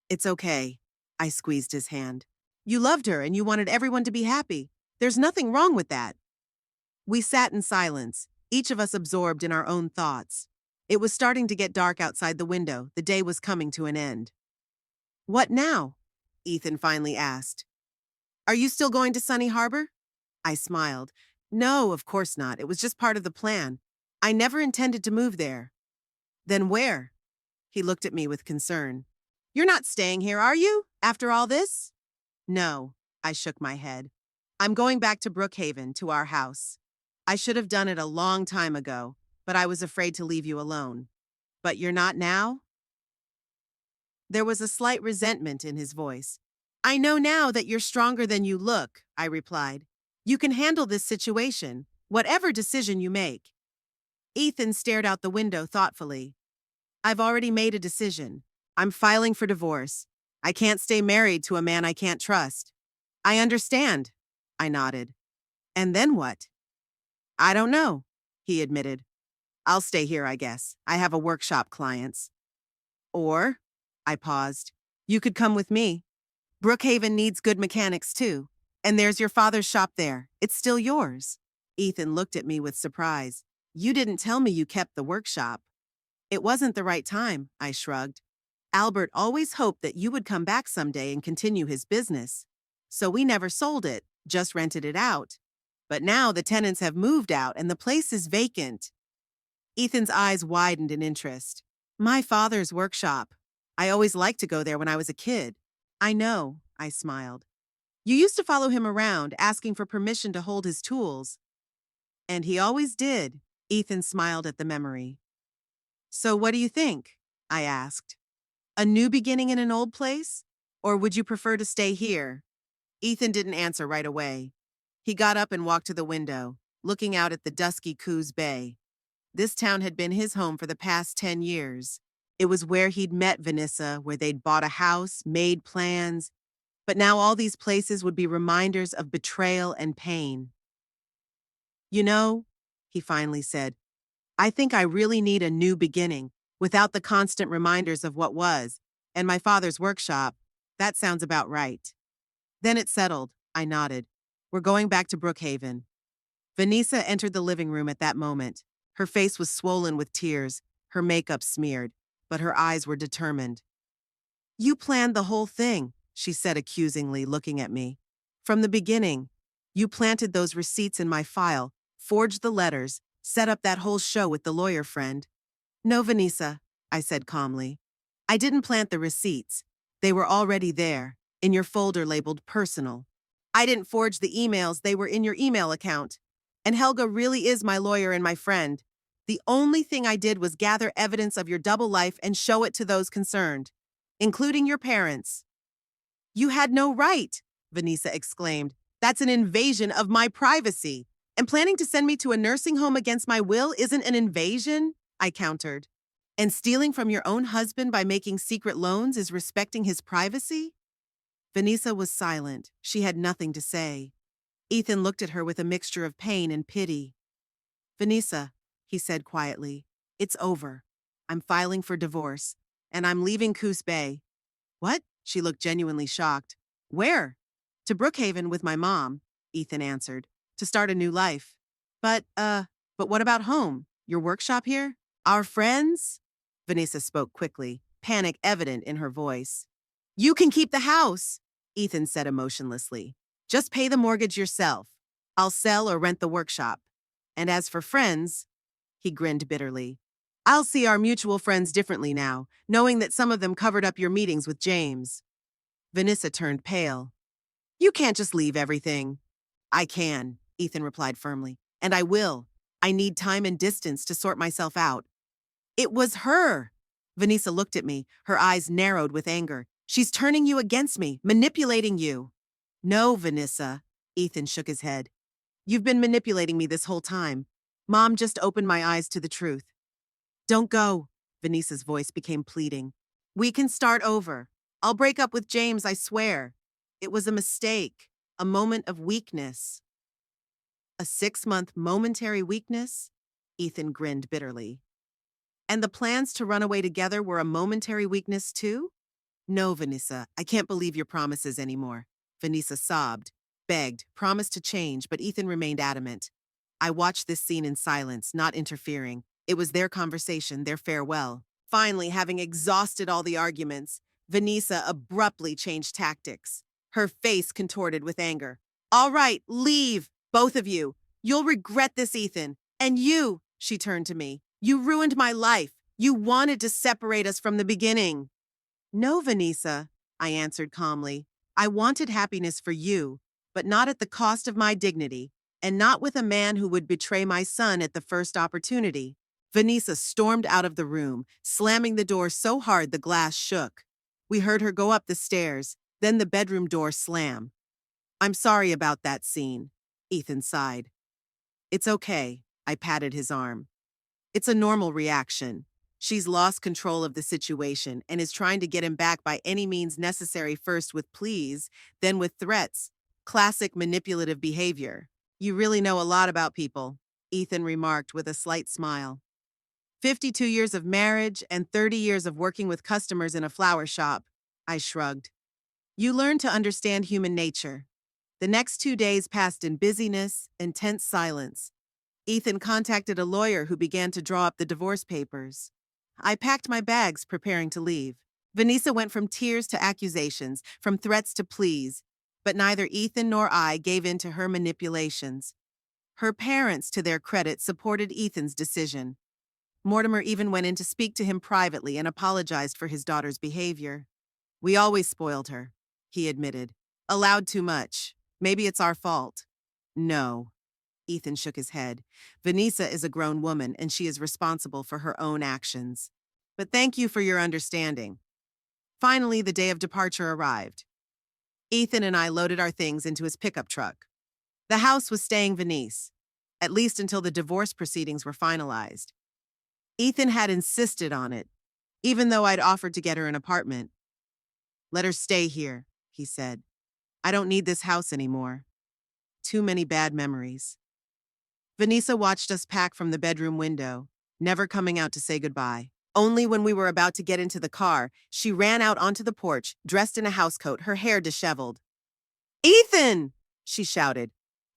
It's okay. I squeezed his hand. You loved her and you wanted everyone to be happy. There's nothing wrong with that. We sat in silence, each of us absorbed in our own thoughts. It was starting to get dark outside the window. The day was coming to an end. What now? Ethan finally asked. Are you still going to Sunny Harbor? I smiled. No, of course not. It was just part of the plan. I never intended to move there. Then where? He looked at me with concern. You're not staying here, are you? After all this? No, I shook my head. I'm going back to Brookhaven, to our house. I should have done it a long time ago, but I was afraid to leave you alone. But you're not now? There was a slight resentment in his voice. I know now that you're stronger than you look, I replied. You can handle this situation, whatever decision you make. Ethan stared out the window thoughtfully. I've already made a decision. I'm filing for divorce. I can't stay married to a man I can't trust. I understand, I nodded. And then what? I don't know, he admitted. I'll stay here, I guess. I have a workshop clients. Or, I paused, you could come with me. Brookhaven needs good mechanics too. And there's your father's shop there. It's still yours. Ethan looked at me with surprise. You didn't tell me you kept the workshop. It wasn't the right time, I shrugged. Albert always hoped that you would come back someday and continue his business. So we never sold it, just rented it out. But now the tenants have moved out and the place is vacant. Ethan's eyes widened in interest. My father's workshop. I always liked to go there when I was a kid. I know, I smiled. You used to follow him around, asking for permission to hold his tools. And he always did. Ethan smiled at the memory. So what do you think? I asked. A new beginning in an old place? Or would you prefer to stay here? Ethan didn't answer right away. He got up and walked to the window, looking out at the dusky Coos Bay. This town had been his home for the past 10 years. It was where he'd met Vanessa, where they'd bought a house, made plans. But now all these places would be reminders of betrayal and pain. You know, he finally said, I think I really need a new beginning, without the constant reminders of what was. And my father's workshop, that sounds about right. Then it settled, I nodded. We're going back to Brookhaven. Vanessa entered the living room at that moment. Her face was swollen with tears, her makeup smeared, but her eyes were determined. You planned the whole thing, she said accusingly, looking at me. From the beginning, you planted those receipts in my file, forged the letters, set up that whole show with the lawyer friend. No, Vanessa, I said calmly. I didn't plant the receipts. They were already there, in your folder labeled personal. I didn't forge the emails, they were in your email account. And Helga really is my lawyer and my friend. The only thing I did was gather evidence of your double life and show it to those concerned, including your parents. You had no right, Vanessa exclaimed. That's an invasion of my privacy. And planning to send me to a nursing home against my will isn't an invasion, I countered. And stealing from your own husband by making secret loans is respecting his privacy? Vanessa was silent. She had nothing to say. Ethan looked at her with a mixture of pain and pity. Vanessa, he said quietly, it's over. I'm filing for divorce, and I'm leaving Coos Bay. What? She looked genuinely shocked. Where? To Brookhaven with my mom, Ethan answered, to start a new life. But what about home? Your workshop here? Our friends? Vanessa spoke quickly, panic evident in her voice. You can keep the house, Ethan said emotionlessly. Just pay the mortgage yourself. I'll sell or rent the workshop. And as for friends, he grinned bitterly. I'll see our mutual friends differently now, knowing that some of them covered up your meetings with James. Vanessa turned pale. You can't just leave everything. I can, Ethan replied firmly. And I will. I need time and distance to sort myself out. It was her. Vanessa looked at me, her eyes narrowed with anger. She's turning you against me, manipulating you. No, Vanessa, Ethan shook his head. You've been manipulating me this whole time. Mom just opened my eyes to the truth. Don't go, Vanessa's voice became pleading. We can start over. I'll break up with James, I swear. It was a mistake, a moment of weakness. A 6-month momentary weakness? Ethan grinned bitterly. And the plans to run away together were a momentary weakness too? No, Vanessa, I can't believe your promises anymore. Vanessa sobbed, begged, promised to change, but Ethan remained adamant. I watched this scene in silence, not interfering. It was their conversation, their farewell. Finally, having exhausted all the arguments, Vanessa abruptly changed tactics. Her face contorted with anger. All right, leave, both of you. You'll regret this, Ethan. And you, she turned to me. You ruined my life. You wanted to separate us from the beginning. No, Vanessa, I answered calmly. I wanted happiness for you, but not at the cost of my dignity, and not with a man who would betray my son at the first opportunity. Vanessa stormed out of the room, slamming the door so hard the glass shook. We heard her go up the stairs, then the bedroom door slam. I'm sorry about that scene, Ethan sighed. It's okay, I patted his arm. It's a normal reaction. She's lost control of the situation and is trying to get him back by any means necessary, first with pleas, then with threats. Classic manipulative behavior. You really know a lot about people, Ethan remarked with a slight smile. 52 years of marriage and 30 years of working with customers in a flower shop, I shrugged. You learn to understand human nature. The next 2 days passed in busyness and tense silence. Ethan contacted a lawyer who began to draw up the divorce papers. I packed my bags, preparing to leave. Vanessa went from tears to accusations, from threats to pleas, but neither Ethan nor I gave in to her manipulations. Her parents, to their credit, supported Ethan's decision. Mortimer even went in to speak to him privately and apologized for his daughter's behavior. We always spoiled her, he admitted. Allowed too much. Maybe it's our fault. No. Ethan shook his head. Vanessa is a grown woman and she is responsible for her own actions. But thank you for your understanding. Finally, the day of departure arrived. Ethan and I loaded our things into his pickup truck. The house was staying Vanessa, at least until the divorce proceedings were finalized. Ethan had insisted on it, even though I'd offered to get her an apartment. Let her stay here, he said. I don't need this house anymore. Too many bad memories. Vanessa watched us pack from the bedroom window, never coming out to say goodbye. Only when we were about to get into the car, she ran out onto the porch, dressed in a housecoat, her hair disheveled. Ethan! She shouted.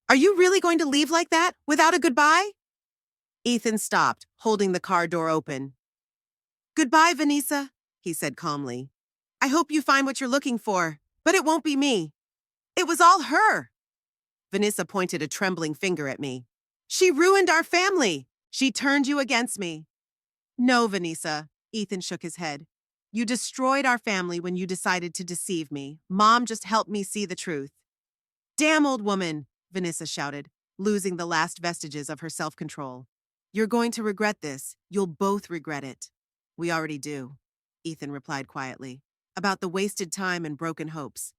Are you really going to leave like that, without a goodbye? Ethan stopped, holding the car door open. Goodbye, Vanessa, he said calmly. I hope you find what you're looking for, but it won't be me. It was all her. Vanessa pointed a trembling finger at me. She ruined our family. She turned you against me. No, Vanessa, Ethan shook his head. You destroyed our family when you decided to deceive me. Mom just helped me see the truth. Damn old woman, Vanessa shouted, losing the last vestiges of her self-control. You're going to regret this. You'll both regret it. We already do, Ethan replied quietly, about the wasted time and broken hopes.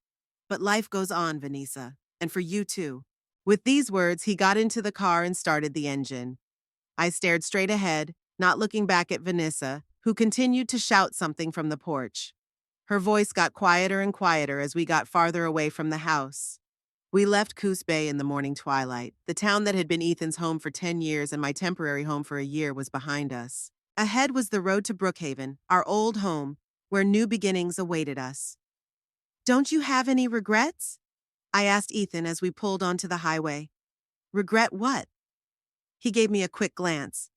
But life goes on, Vanessa, and for you too. With these words, he got into the car and started the engine. I stared straight ahead, not looking back at Vanessa, who continued to shout something from the porch. Her voice got quieter and quieter as we got farther away from the house. We left Coos Bay in the morning twilight. The town that had been Ethan's home for 10 years and my temporary home for a year was behind us. Ahead was the road to Brookhaven, our old home, where new beginnings awaited us. Don't you have any regrets? I asked Ethan as we pulled onto the highway. Regret what? He gave me a quick glance.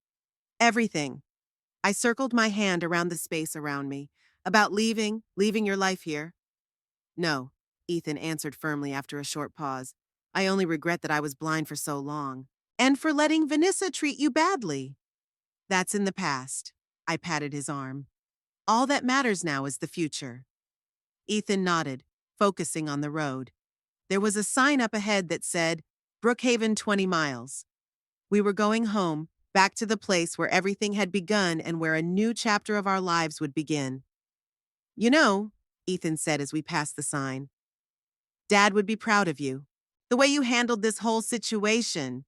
Everything. I circled my hand around the space around me. About leaving your life here. No, Ethan answered firmly after a short pause. I only regret that I was blind for so long. And for letting Vanessa treat you badly. That's in the past. I patted his arm. All that matters now is the future. Ethan nodded, focusing on the road. There was a sign up ahead that said, Brookhaven 20 miles. We were going home, back to the place where everything had begun and where a new chapter of our lives would begin. You know, Ethan said as we passed the sign, Dad would be proud of you. The way you handled this whole situation.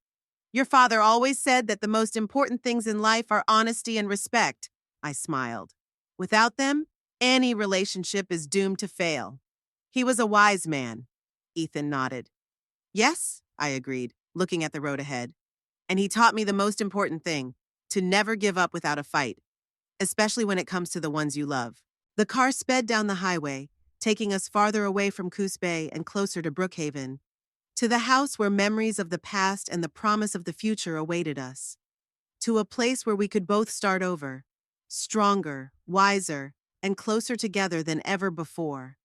Your father always said that the most important things in life are honesty and respect. I smiled. Without them, any relationship is doomed to fail. He was a wise man. Ethan nodded. Yes, I agreed, looking at the road ahead. And he taught me the most important thing. to never give up without a fight, especially when it comes to the ones you love. The car sped down the highway, taking us farther away from Coos Bay and closer to Brookhaven, to the house where memories of the past and the promise of the future awaited us. To a place where we could both start over, stronger, wiser, and closer together than ever before.